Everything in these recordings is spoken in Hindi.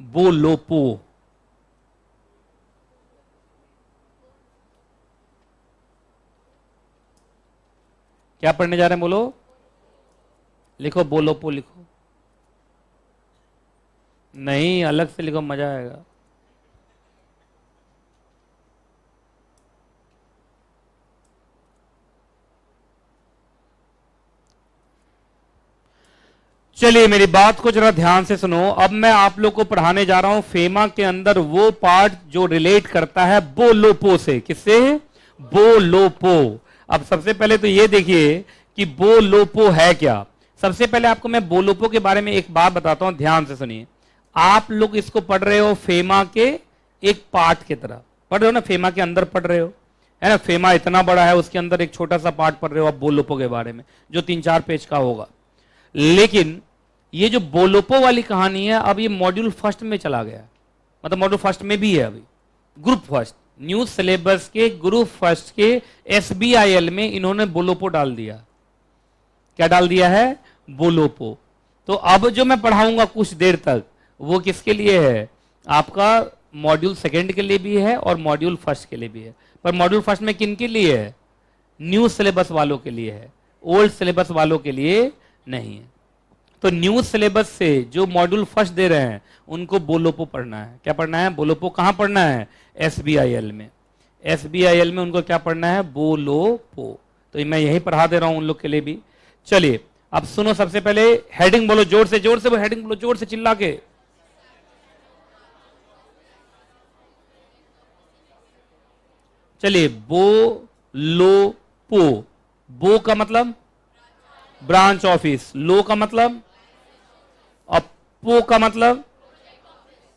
बोलोपो। क्या पढ़ने जा रहे हैं बोलो? लिखो बोलोपो लिखो। नहीं, अलग से लिखो, मजा आएगा। चलिए मेरी बात को जरा ध्यान से सुनो। अब मैं आप लोग को पढ़ाने जा रहा हूं फेमा के अंदर वो पार्ट जो रिलेट करता है बोलोपो से। किससे? बोलोपो। अब सबसे पहले तो ये देखिए कि बोलोपो है क्या। सबसे पहले आपको मैं बोलोपो के बारे में एक बात बताता हूं, ध्यान से सुनिए। आप लोग इसको पढ़ रहे हो फेमा के एक पार्ट की तरह पढ़ रहे हो ना, फेमा के अंदर पढ़ रहे हो, है ना। फेमा इतना बड़ा है, उसके अंदर एक छोटा सा पार्ट पढ़ रहे हो आप बोलोपो के बारे में, जो 3-4 पेज का होगा। लेकिन ये जो बोलोपो वाली कहानी है, अब ये मॉड्यूल फर्स्ट में चला गया, मतलब मॉड्यूल फर्स्ट में भी है अभी, ग्रुप फर्स्ट, न्यू सिलेबस के ग्रुप फर्स्ट के एसबीआईएल में इन्होंने बोलोपो डाल दिया। क्या डाल दिया है? बोलोपो। तो अब जो मैं पढ़ाऊंगा कुछ देर तक, वो किसके लिए है? आपका मॉड्यूल सेकंड के लिए भी है और मॉड्यूल फर्स्ट के लिए भी है। पर मॉड्यूल फर्स्ट में किन के लिए है? न्यू सिलेबस वालों के लिए है, ओल्ड सिलेबस वालों के लिए नहीं है। तो न्यू सिलेबस से जो मॉड्यूल फर्स्ट दे रहे हैं उनको बोलोपो पढ़ना है। क्या पढ़ना है? बोलोपो। कहां पढ़ना है? एसबीआईएल में। एसबीआईएल में उनको क्या पढ़ना है? बोलोपो। तो मैं यही पढ़ा दे रहा हूं उन लोग के लिए भी। चलिए अब सुनो, सबसे पहले हेडिंग बोलो, जोर से वो हेडिंग बोलो, जोर से चिल्ला के। चलिए, बोलोपो। बो का मतलब ब्रांच ऑफिस, लो का मतलब, और पो का मतलब।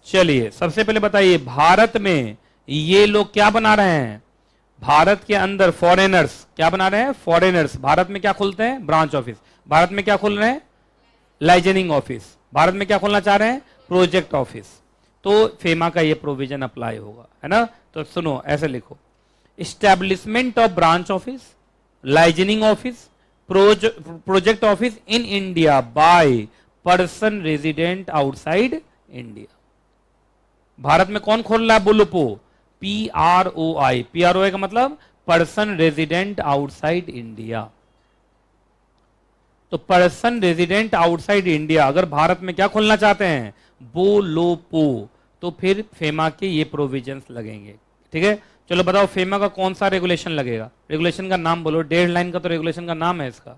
चलिए सबसे पहले बताइए, भारत में ये लोग क्या बना रहे हैं? भारत के अंदर फॉरेनर्स क्या बना रहे हैं? फॉरेनर्स भारत में क्या खोलते हैं? Branch office. भारत में क्या खोल रहे हैं? Liaisoning office. भारत में क्या खोलना चाह रहे हैं? Project office. तो फेमा का ये प्रोविजन अप्लाई होगा, है ना। तो सुनो, ऐसे लिखो, establishment of branch office, liaisoning office, project office in India by person resident outside India. Bharat में कौन खोल रहा है बोलोपो? PROI। PROI का मतलब पर्सन रेजिडेंट आउटसाइड इंडिया। तो पर्सन रेजिडेंट आउटसाइड इंडिया अगर भारत में क्या खोलना चाहते हैं? बोलोपो। तो फिर फेमा के ये प्रोविजंस लगेंगे। ठीक है, चलो बताओ फेमा का कौन सा रेगुलेशन लगेगा? रेगुलेशन का नाम बोलो, 1.5 लाइन का तो रेगुलेशन का नाम है इसका।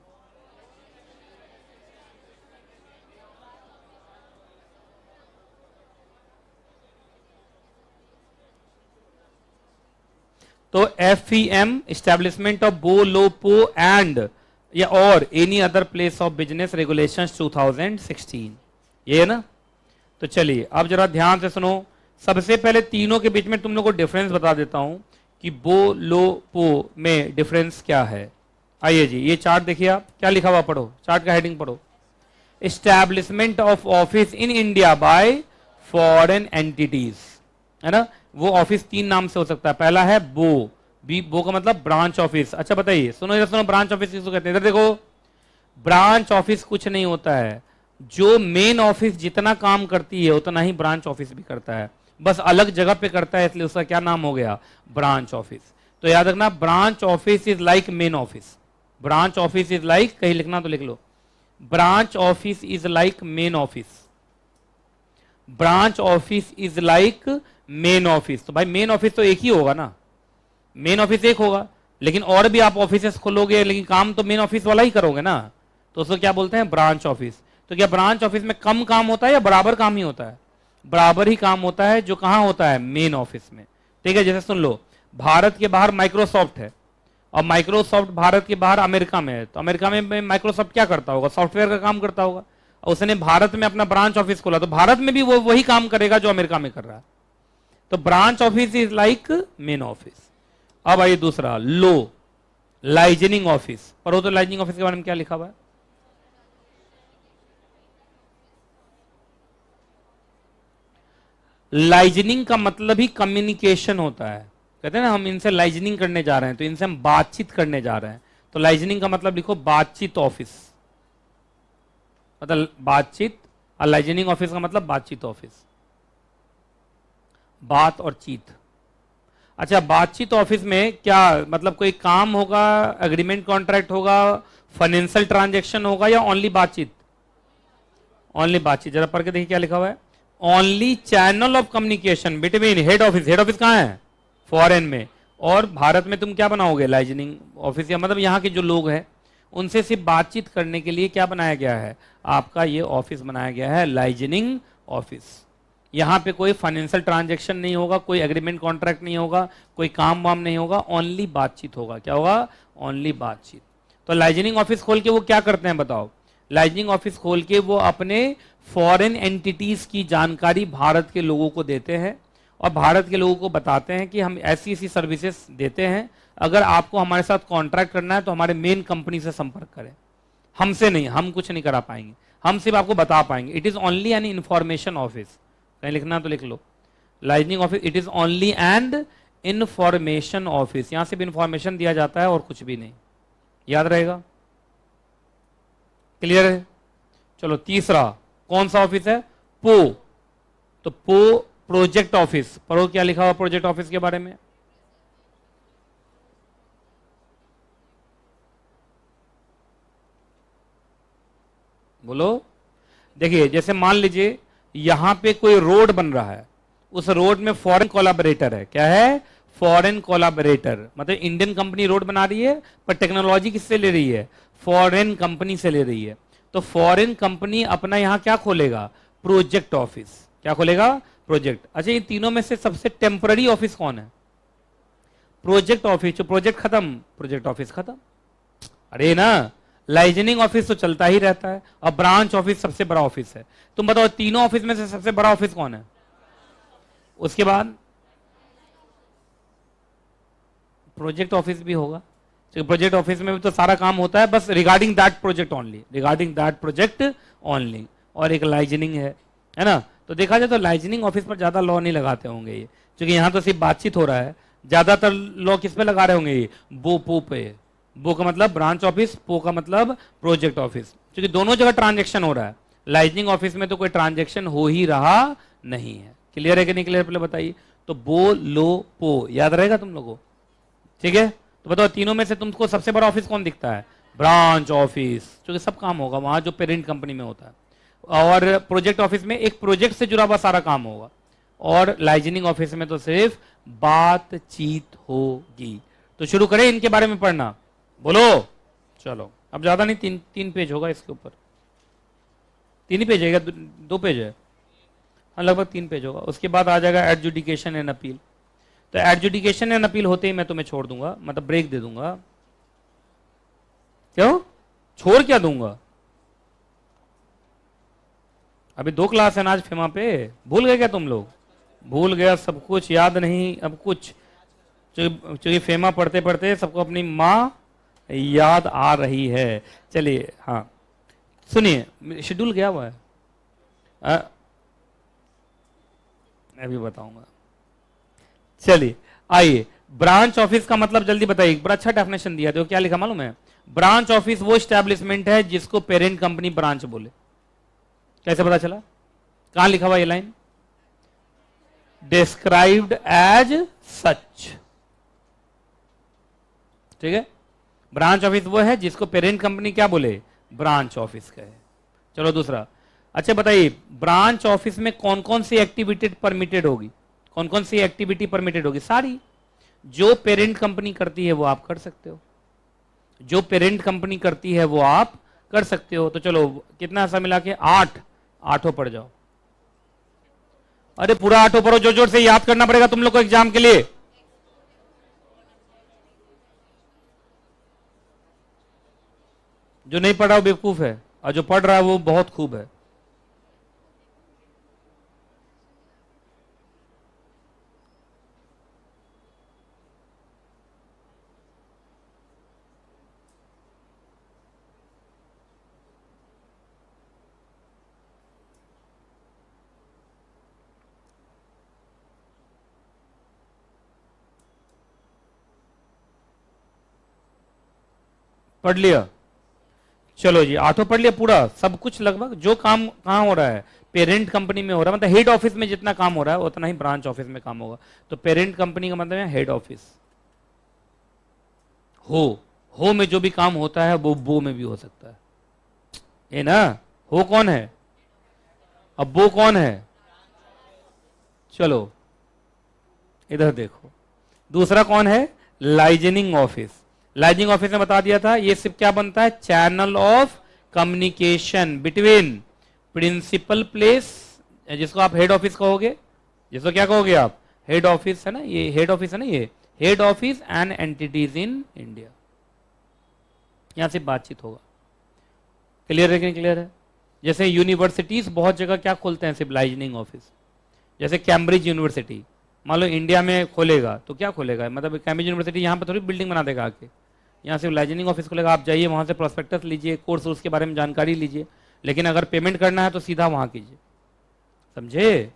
तो FEM, एस्टैब्लिशमेंट ऑफ बोलोपो एंड या और any other place of business regulations 2016, ये है ना। तो चलिए अब जरा ध्यान से सुनो। सबसे पहले तीनों के बीच में तुम लोग को डिफरेंस बता देता हूं कि बोलोपो में डिफरेंस क्या है। आइए जी, ये चार्ट देखिए, आप क्या लिखा हुआ पढ़ो, चार्ट का हेडिंग पढ़ो। Establishment of office in India by foreign entities, है ना। वो ऑफिस 3 नाम से हो सकता है। पहला है बो का मतलब ब्रांच ऑफिस। अच्छा बताइए, सुनो इधर सुनो, ब्रांच ऑफिस किसको कहते हैं? इधर देखो, ब्रांच ऑफिस कुछ नहीं होता है, जो मेन ऑफिस जितना काम करती है उतना ही ब्रांच ऑफिस भी करता है, बस अलग जगह पे करता है, इसलिए उसका क्या नाम हो गया? Branch office. तो याद रखना, branch office is like main office. Branch office is like, कहीं लिखना तो लिख लो, branch office is like main office. Branch office is like main office. तो भाई मेन ऑफिस तो एक ही होगा ना, मेन ऑफिस एक होगा, लेकिन और भी आप ऑफिसेस खोलोगे, लेकिन काम तो मेन ऑफिस वाला ही करोगे ना। तो उसको क्या बोलते हैं? Branch office. तो क्या ब्रांच ऑफिस में कम काम होता है या बराबर काम ही होता है? बराबर ही काम होता है, जो कहां होता है? मेन ऑफिस में। ठीक है, जैसे सुन लो, भारत के बाहर माइक्रोसॉफ्ट है और माइक्रोसॉफ्ट भारत के बाहर अमेरिका में है, तो अमेरिका में माइक्रोसॉफ्ट क्या करता होगा? सॉफ्टवेयर का काम करता होगा, और उसने भारत में अपना ब्रांच ऑफिस खोला, तो भारत में भी वो वही काम करेगा जो अमेरिका में कर रहा है। तो branch office is like main office. अब आइए दूसरा, लो, लाइजनिंग ऑफिस। पर वो तो लाइजनिंग ऑफिस के बारे में क्या लिखा हुआ है? लाइजनिंग का मतलब ही कम्युनिकेशन होता है। कहते हैं ना, हम इनसे लाइजनिंग करने जा रहे हैं, तो इनसे हम बातचीत करने जा रहे हैं। तो लाइजनिंग का मतलब लिखो बातचीत ऑफिस, मतलब बातचीत, और लाइजनिंग ऑफिस का मतलब बातचीत ऑफिस। बात और चीत। अच्छा, बातचीत ऑफिस में क्या मतलब कोई काम होगा, एग्रीमेंट कॉन्ट्रैक्ट होगा, फाइनेंशियल ट्रांजैक्शन होगा, या ओनली बातचीत? ओनली बातचीत। जरा पढ़ के देखिए क्या लिखा हुआ है। Only channel of communication between head office. Head office कहाँ है? फॉरेन में। और भारत में तुम क्या बनाओगे? लाइजनिंग ऑफिस, या मतलब यहाँ के जो लोग हैं उनसे सिर्फ बातचीत करने के लिए क्या बनाया गया है? आपका ये ऑफिस बनाया गया है, लाइजनिंग ऑफिस। यहाँ पे कोई फाइनेंशियल ट्रांजैक्शन नहीं होगा, कोई एग्रीमेंट कॉन्ट्रैक्ट नहीं होगा, कोई काम वाम नहीं होगा, ओनली बातचीत होगा। क्या होगा? ओनली बातचीत। तो लाइजनिंग ऑफिस खोल के वो क्या करते हैं बताओ? लाइजनिंग ऑफिस खोल के वो अपने फॉरेन एंटिटीज की जानकारी भारत के लोगों को देते हैं और भारत के लोगों को बताते हैं कि हम ऐसी ऐसी सर्विसेज देते हैं, अगर आपको हमारे साथ कॉन्ट्रैक्ट करना है तो हमारे मेन कंपनी से संपर्क करें, हमसे नहीं, हम कुछ नहीं करा पाएंगे, हम सिर्फ आपको बता पाएंगे। It is only an information office. कहीं लिखना तो लिख लो, liaisoning office it is only and information office. यहां सिर्फ इंफॉर्मेशन दिया जाता है और कुछ भी नहीं। याद रहेगा? क्लियर है? चलो तीसरा कौन सा ऑफिस है? पो। तो पो प्रोजेक्ट ऑफिस। पढ़ो क्या लिखा हुआ प्रोजेक्ट ऑफिस के बारे में। बोलो। देखिए जैसे मान लीजिए यहां पे कोई रोड बन रहा है, उस रोड में फॉरेन कोलैबोरेटर है। क्या है? Foreign collaborator. मतलब इंडियन कंपनी रोड बना रही है पर टेक्नोलॉजी किससे ले रही है? फॉरेन कंपनी से ले रही है। तो फॉरेन कंपनी अपना यहां क्या खोलेगा? Project office. क्या खोलेगा? प्रोजेक्ट। अच्छा, ये तीनों में से सबसे टेम्पररी ऑफिस कौन है? Project office. जो प्रोजेक्ट खत्म, प्रोजेक्ट ऑफिस खत्म। अरे ना, लाइजनिंग ऑफिस तो चलता ही रहता है और ब्रांच ऑफिस सबसे बड़ा ऑफिस है। तुम बताओ तीनों ऑफिस में से सबसे बड़ा ऑफिस कौन है? उसके बाद प्रोजेक्ट ऑफिस भी होगा। तो प्रोजेक्ट ऑफिस में भी तो सारा काम होता है, बस regarding that project only, regarding that project only. और एक लाइजनिंग है ना? तो देखा जाए तो लाइजनिंग ऑफिस पर ज्यादा लॉ नहीं लगाते होंगे ये, क्योंकि यहां तो सिर्फ बातचीत हो रहा है। ज्यादातर लॉ किस पे लगा रहे होंगे ये? बो पो पे। बो का मतलब ब्रांच ऑफिस, पो का मतलब प्रोजेक्ट ऑफिस, क्योंकि दोनों जगह ट्रांजेक्शन हो रहा है। लाइजनिंग ऑफिस में तो कोई ट्रांजेक्शन हो ही रहा नहीं है। क्लियर है कि नहीं क्लियर? पहले बताइए। तो बो लो पो याद रहेगा तुम लोगों को? ठीक है, तो बताओ तीनों में से तुमको सबसे बड़ा ऑफिस कौन दिखता है? ब्रांच ऑफिस, क्योंकि सब काम होगा वहां जो पेरेंट कंपनी में होता है। और प्रोजेक्ट ऑफिस में एक प्रोजेक्ट से जुड़ा हुआ सारा काम होगा। और लाइजनिंग ऑफिस में तो सिर्फ बातचीत होगी। तो शुरू करें इनके बारे में पढ़ना। बोलो। चलो, अब ज्यादा नहीं, तीन तीन पेज होगा इसके ऊपर। तीन ही पेज है क्या? दो पेज है? हाँ, लगभग 3 पेज होगा। उसके बाद आ जाएगा एडजुडिकेशन एंड अपील। तो एडजुडिकेशन एंड अपील होते ही मैं तुम्हें छोड़ दूंगा, मतलब ब्रेक दे दूंगा। क्यों छोड़ क्या दूंगा? अभी 2 क्लास है ना आज फेमा पे, भूल गए क्या तुम लोग? भूल गया सब कुछ, याद नहीं अब कुछ। क्योंकि फेमा पढ़ते पढ़ते सबको अपनी माँ याद आ रही है। चलिए हाँ, सुनिए शेड्यूल क्या हुआ है? मैं भी बताऊंगा। चलिए आइए, ब्रांच ऑफिस का मतलब जल्दी बताइए। बड़ा अच्छा डेफिनेशन दिया, देखो क्या लिखा मालूम है? ब्रांच ऑफिस वो स्टैब्लिशमेंट है जिसको पेरेंट कंपनी ब्रांच बोले। कैसे पता चला? कहां लिखा हुआ ये लाइन? Described as such. ठीक है, ब्रांच ऑफिस वो है जिसको पेरेंट कंपनी क्या बोले? ब्रांच ऑफिस कहे। चलो दूसरा। अच्छा बताइए, ब्रांच ऑफिस में कौन कौन सी एक्टिविटी परमिटेड होगी? कौन कौन सी एक्टिविटी परमिटेड होगी? सारी। जो पेरेंट कंपनी करती है वो आप कर सकते हो, जो पेरेंट कंपनी करती है वो आप कर सकते हो। तो चलो कितना सा मिला के? 8। आठों पढ़ जाओ। अरे पूरा आठों पढ़ो, जोर जोर से याद करना पड़ेगा तुम लोग को एग्जाम के लिए। जो नहीं पढ़ रहा वो बेवकूफ है, और जो पढ़ रहा है वो बहुत खूब है। पढ़ लिया? चलो जी, आठों पढ़ लिया पूरा सब कुछ लगभग। जो काम कहाँ हो रहा है, पेरेंट कंपनी में हो रहा है, मतलब हेड ऑफिस में जितना काम हो रहा है उतना ही ब्रांच ऑफिस में काम होगा। तो पेरेंट कंपनी का मतलब है हेड ऑफिस। हो में जो भी काम होता है वो बो में भी हो सकता है, ये ना। हो कौन है, अब वो कौन है। चलो इधर देखो, दूसरा कौन है, लाइजनिंग ऑफिस। लाइजनिंग ऑफिस में बता दिया था, ये सिर्फ क्या बनता है, channel of communication between principal place, जिसको आप हेड ऑफिस कहोगे, जिसको क्या कहोगे आप, हेड ऑफिस है ना, ये हेड ऑफिस है ना, ये head office and entities in India. यहां से बातचीत होगा। क्लियर है कि नहीं क्लियर है। जैसे यूनिवर्सिटीज बहुत जगह क्या खोलते हैं, सिर्फ लाइजनिंग ऑफिस। जैसे कैम्ब्रिज यूनिवर्सिटी मान लो इंडिया में खोलेगा, तो क्या खोलेगा, मतलब कैम्ब्रिज यूनिवर्सिटी यहाँ पर थोड़ी बिल्डिंग बना देगा आके, यहाँ से लाइजनिंग ऑफिस खोलेगा। आप जाइए वहाँ से प्रोस्पेक्टस लीजिए, कोर्स उसके बारे में जानकारी लीजिए, लेकिन अगर पेमेंट करना है तो सीधा वहाँ कीजिए, समझे।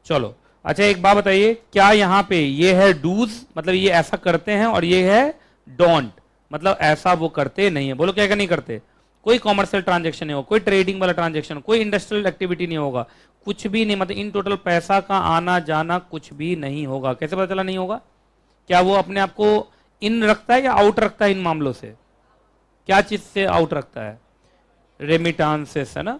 चलो अच्छा, एक बात बताइए, क्या यहाँ पे ये है डूज, मतलब ये ऐसा करते हैं, और ये है डोंट, मतलब ऐसा वो करते नहीं है। बोलो क्या नहीं करते, कोई कॉमर्शियल ट्रांजेक्शन नहीं होगा, कोई ट्रेडिंग वाला ट्रांजेक्शन, कोई इंडस्ट्रियल एक्टिविटी नहीं होगा, कुछ भी नहीं, मतलब इन टोटल पैसा का आना जाना कुछ भी नहीं होगा। कैसे पता चला नहीं होगा, क्या वो अपने आप को इन रखता है या आउट रखता है इन मामलों से, क्या चीज से आउट रखता है, रेमिटांसेस है ना,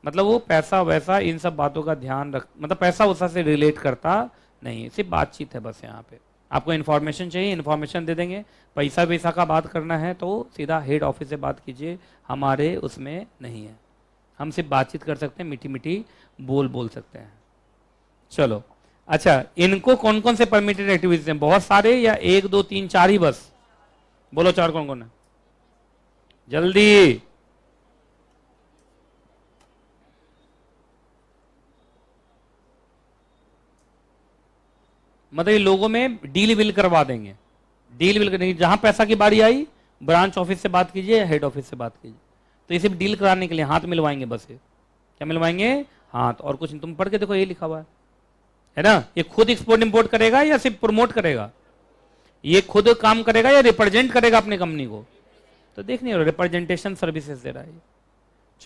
मतलब वो पैसा वैसा इन सब बातों का ध्यान रख, मतलब पैसा उसा से रिलेट करता नहीं, सिर्फ बातचीत है बस। यहाँ पे आपको इन्फॉर्मेशन चाहिए, इन्फॉर्मेशन दे देंगे। पैसा वैसा का बात करना है तो सीधा हेड ऑफिस से बात कीजिए, हमारे उसमें नहीं है। हम सिर्फ बातचीत कर सकते हैं, मीठी मीठी बोल सकते हैं। चलो अच्छा, इनको कौन कौन से परमिटेड एक्टिविटीज हैं, बहुत सारे या एक दो तीन चार ही बस, बोलो चार कौन कौन है, जल्दी। मतलब ये लोगों में डील विल करवा देंगे, डील विल करेंगे। जहां पैसा की बारी आई, ब्रांच ऑफिस से बात कीजिए या हेड ऑफिस से बात कीजिए। तो इसे डील कराने के लिए हाथ मिलवाएंगे बस, ये क्या मिलवाएंगे, हाथ, और कुछ नहीं। तुम पढ़ के देखो, ये लिखा हुआ है ना। ये खुद एक्सपोर्ट इंपोर्ट करेगा या सिर्फ प्रमोट करेगा, ये खुद काम करेगा या रिप्रेजेंट करेगा अपनी कंपनी को, तो देख नहीं, रिप्रेजेंटेशन सर्विसेज दे रहा है।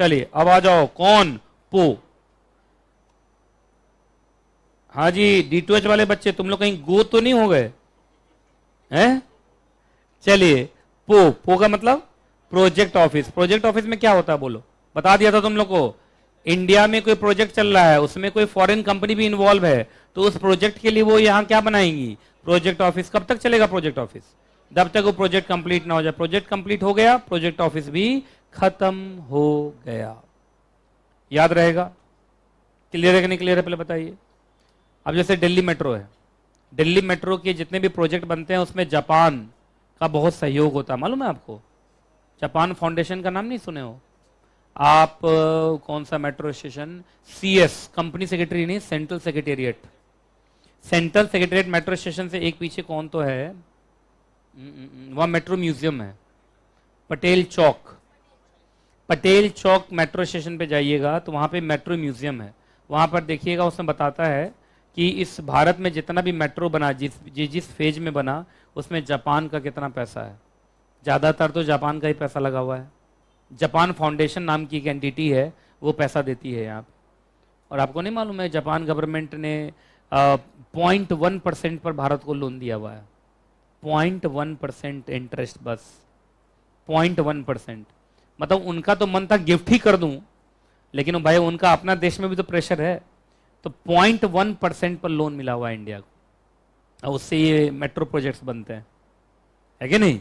चलिए अब आ जाओ, कौन, पो। हाँ जी, D2H वाले बच्चे, तुम लोग कहीं गो तो नहीं हो गए हैं। चलिए, पो का मतलब प्रोजेक्ट ऑफिस। प्रोजेक्ट ऑफिस में क्या होता है बोलो, बता दिया था तुम लोग को। इंडिया में कोई प्रोजेक्ट चल रहा है, उसमें कोई फॉरेन कंपनी भी इन्वॉल्व है, तो उस प्रोजेक्ट के लिए वो यहाँ क्या बनाएंगी, प्रोजेक्ट ऑफिस। कब तक चलेगा प्रोजेक्ट ऑफिस, जब तक वो प्रोजेक्ट कंप्लीट ना हो जाए। प्रोजेक्ट कंप्लीट हो गया, प्रोजेक्ट ऑफिस भी खत्म हो गया। याद रहेगा, क्लियर है कि नहीं क्लियर है, पहले बताइए। अब जैसे दिल्ली मेट्रो है, दिल्ली मेट्रो के जितने भी प्रोजेक्ट बनते हैं उसमें जापान का बहुत सहयोग होता है, मालूम है आपको। जापान फाउंडेशन का नाम नहीं सुने हो आप, कौन सा metro station, CS, company secretary नहीं, central secretariat. Central secretariat metro station से एक पीछे कौन तो है, वहां मेट्रो म्यूजियम है, पटेल चौक। पटेल चौक मेट्रो स्टेशन पे जाइएगा तो वहां पे मेट्रो म्यूजियम है। वहां पर देखिएगा, उसमें बताता है कि इस भारत में जितना भी मेट्रो बना, जिस फेज में बना, उसमें जापान का कितना पैसा है। ज़्यादातर तो जापान का ही पैसा लगा हुआ है। जापान फाउंडेशन नाम की एक एंटिटी है, वो पैसा देती है यहाँ पे। और आपको नहीं मालूम है, जापान गवर्नमेंट ने 0.1% पर भारत को लोन दिया हुआ है। 0.1% इंटरेस्ट, बस 0.1%। मतलब उनका तो मन था गिफ्ट ही कर दूं, लेकिन भाई उनका अपना देश में भी तो प्रेशर है। तो 0.1% पर लोन मिला हुआ है इंडिया को, और उससे ये मेट्रो प्रोजेक्ट्स बनते हैं, है कि नहीं।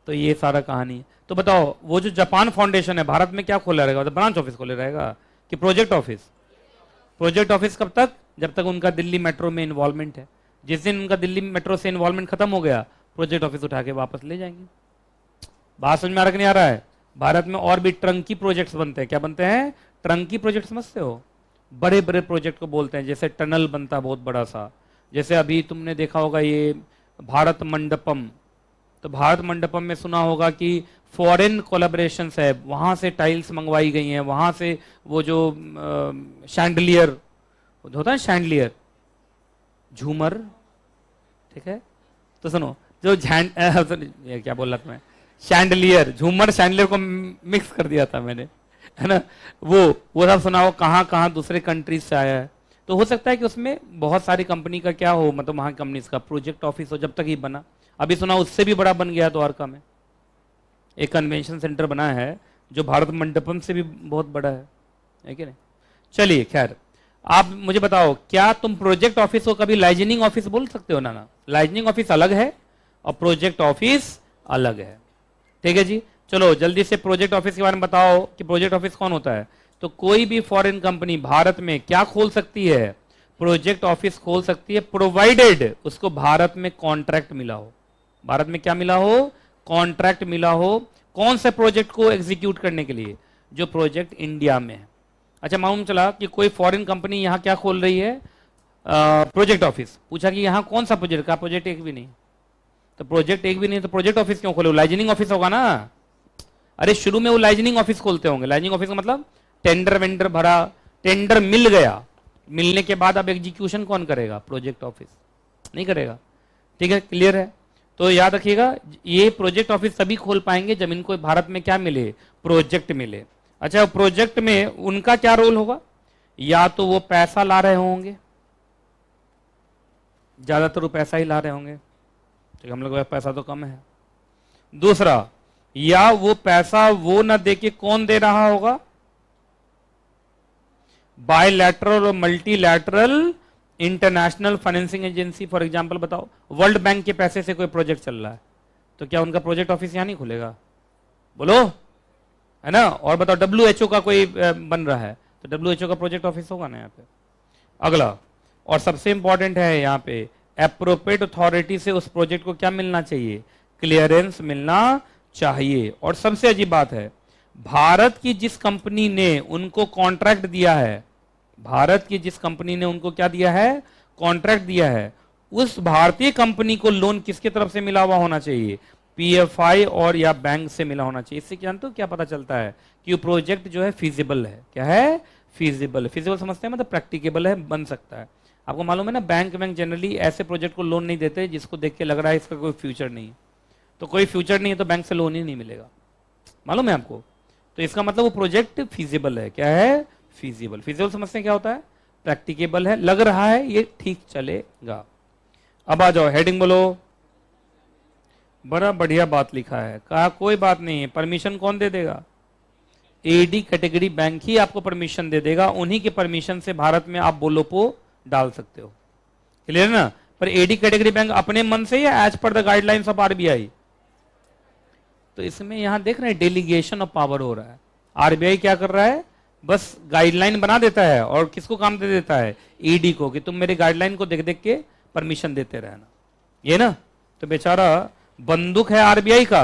तो ये सारा कहानी है। तो बताओ, वो जो जापान फाउंडेशन है भारत में क्या खोला रहेगा, तो ब्रांच ऑफिस खोले रहेगा कि प्रोजेक्ट ऑफिस। प्रोजेक्ट ऑफिस कब तक, जब तक उनका दिल्ली मेट्रो में इन्वॉल्वमेंट है। जिस दिन उनका दिल्ली मेट्रो से इन्वॉल्वमेंट खत्म हो गया, प्रोजेक्ट ऑफिस उठा के वापस ले जाएंगे। बात समझ में आ रहा कि नहीं आ रहा है। भारत में और भी ट्रंकी प्रोजेक्ट्स बनते हैं। क्या बनते हैं, ट्रंकी प्रोजेक्ट, समझते हो, बड़े बड़े प्रोजेक्ट को बोलते हैं। जैसे टनल बनता है बहुत बड़ा सा, जैसे अभी तुमने देखा होगा ये भारत मंडपम। तो भारत मंडपम में सुना होगा कि फॉरेन कोलैबोरेशंस है, वहां से टाइल्स मंगवाई गई हैं, वहां से वो जो शैंडलियर होता है, शैंडलियर झूमर, ठीक है। तो सुनो, जो क्या बोल रहा था मैं, शैंडलियर, झूमर शैंडलियर को मिक्स कर दिया था मैंने, है ना। वो सब सुनाओ, कहाँ कहाँ दूसरे कंट्रीज से आया है। तो हो सकता है कि उसमें बहुत सारी कंपनी का क्या हो, मतलब वहाँ कंपनीज का प्रोजेक्ट ऑफिस हो, जब तक ही बना। अभी सुना उससे भी बड़ा बन गया द्वारका में, एक कन्वेंशन सेंटर बना है जो भारत मंडपम से भी बहुत बड़ा है कि नहीं। चलिए खैर, आप मुझे बताओ, क्या तुम प्रोजेक्ट ऑफिस को कभी लाइजनिंग ऑफिस बोल सकते हो? ना, लाइजनिंग ऑफिस अलग है और प्रोजेक्ट ऑफिस अलग है। ठीक है जी, चलो जल्दी से प्रोजेक्ट ऑफिस के बारे में बताओ कि प्रोजेक्ट ऑफिस कौन होता है। तो कोई भी फॉरेन कंपनी भारत में क्या खोल सकती है? प्रोजेक्ट ऑफिस खोल सकती है, प्रोवाइडेड उसको भारत में कॉन्ट्रैक्ट मिला हो। भारत में क्या मिला हो? कॉन्ट्रैक्ट मिला हो। कौन से प्रोजेक्ट को एग्जीक्यूट करने के लिए? जो प्रोजेक्ट इंडिया में है। अच्छा, मालूम चला कि कोई फॉरेन कंपनी यहां क्या खोल रही है? Project office. पूछा कि यहां कौन सा प्रोजेक्ट का? प्रोजेक्ट एक भी नहीं। तो प्रोजेक्ट एक भी नहीं तो प्रोजेक्ट ऑफिस क्यों खोले? लाइजनिंग ऑफिस होगा ना। अरे शुरू में वो लाइजनिंग ऑफिस खोलते होंगे। लाइजनिंग ऑफिस का मतलब टेंडर वेंडर भरा, टेंडर मिल गया, मिलने के बाद अब एग्जीक्यूशन कौन करेगा? प्रोजेक्ट ऑफिस नहीं करेगा। ठीक है, क्लियर है। तो याद रखिएगा, ये प्रोजेक्ट ऑफिस सभी खोल पाएंगे जब इनको भारत में क्या मिले? प्रोजेक्ट मिले। अच्छा, प्रोजेक्ट में उनका क्या रोल होगा? या तो वो पैसा ला रहे होंगे, ज्यादातर वो पैसा ही ला रहे होंगे, ठीक, हम लोग पैसा तो कम है। दूसरा, या वो पैसा वो ना देके कौन दे रहा होगा? बायलैटरल और multilateral international financing agency. For example बताओ, वर्ल्ड बैंक के पैसे से कोई प्रोजेक्ट चल रहा है, तो क्या उनका प्रोजेक्ट ऑफिस यहां नहीं खुलेगा? बोलो, है ना। और बताओ, WHO का कोई बन रहा है तो WHO का प्रोजेक्ट ऑफिस होगा ना यहाँ पे। अगला और सबसे इंपॉर्टेंट है यहाँ पे, एप्रोप्रिएट अथॉरिटी से उस प्रोजेक्ट को क्या मिलना चाहिए? क्लियरेंस मिलना चाहिए। और सबसे अजीब बात है, भारत की जिस कंपनी ने उनको कॉन्ट्रैक्ट दिया है, भारत की जिस कंपनी ने उनको क्या दिया है? कॉन्ट्रैक्ट दिया है, उस भारतीय कंपनी को लोन किसके तरफ से मिला हुआ होना चाहिए? PFI और या बैंक से मिला होना चाहिए। इससे जानते हो क्या पता चलता है? कि प्रोजेक्ट जो है फीजिबल है। क्या है? फीजिबल। फीजिबल समझते हैं मतलब प्रैक्टिकेबल है, बन सकता है। आपको मालूम है ना, बैंक जनरली ऐसे प्रोजेक्ट को लोन नहीं देते जिसको देख के लग रहा है इसका कोई फ्यूचर नहीं है। तो कोई फ्यूचर नहीं है तो बैंक से लोन ही नहीं मिलेगा, मालूम है आपको। तो इसका मतलब वो प्रोजेक्ट फीजिबल है। क्या है? फीजिबल। फीजिबल समझते हैं क्या होता है? प्रैक्टिकेबल है, लग रहा है ये ठीक चलेगा। अब आ जाओ, हेडिंग बोलो। बड़ा बढ़िया बात लिखा है, कहा कोई बात नहीं है, परमिशन कौन दे देगा? AD कैटेगरी बैंक ही आपको परमिशन दे देगा। उन्हीं के परमिशन से भारत में आप बोलोपो डाल सकते हो। क्लियर ना। पर AD कैटेगरी बैंक अपने मन से या as per the guidelines of RBI? तो इसमें यहां देख रहे हैं डेलीगेशन ऑफ पावर हो रहा है। RBI क्या कर रहा है? बस गाइडलाइन बना देता है और किसको काम दे देता है? ED को, कि तुम मेरे गाइडलाइन को देख देख के परमिशन देते रहना, ये ना। तो बेचारा बंदूक है RBI का,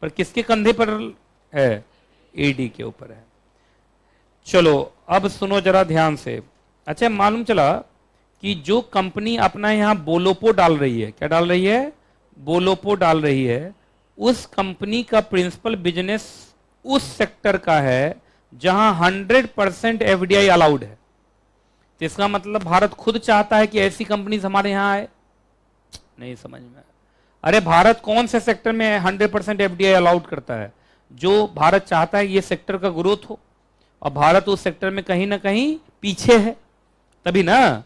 पर किसके कंधे पर है? AD के ऊपर है। चलो अब सुनो जरा ध्यान से। अच्छा, मालूम चला कि जो कंपनी अपना यहां बोलोपो डाल रही है, क्या डाल रही है? बोलोपो डाल रही है, उस कंपनी का प्रिंसिपल बिजनेस उस सेक्टर का है जहां 100% FDI अलाउड है। तो इसका मतलब भारत खुद चाहता है कि ऐसी कंपनीज हमारे यहां आए? नहीं समझ में। अरे भारत कौन से सेक्टर में 100% FDI अलाउड करता है? जो भारत चाहता है ये सेक्टर का ग्रोथ हो, और भारत उस सेक्टर में कहीं ना कहीं पीछे है, तभी ना।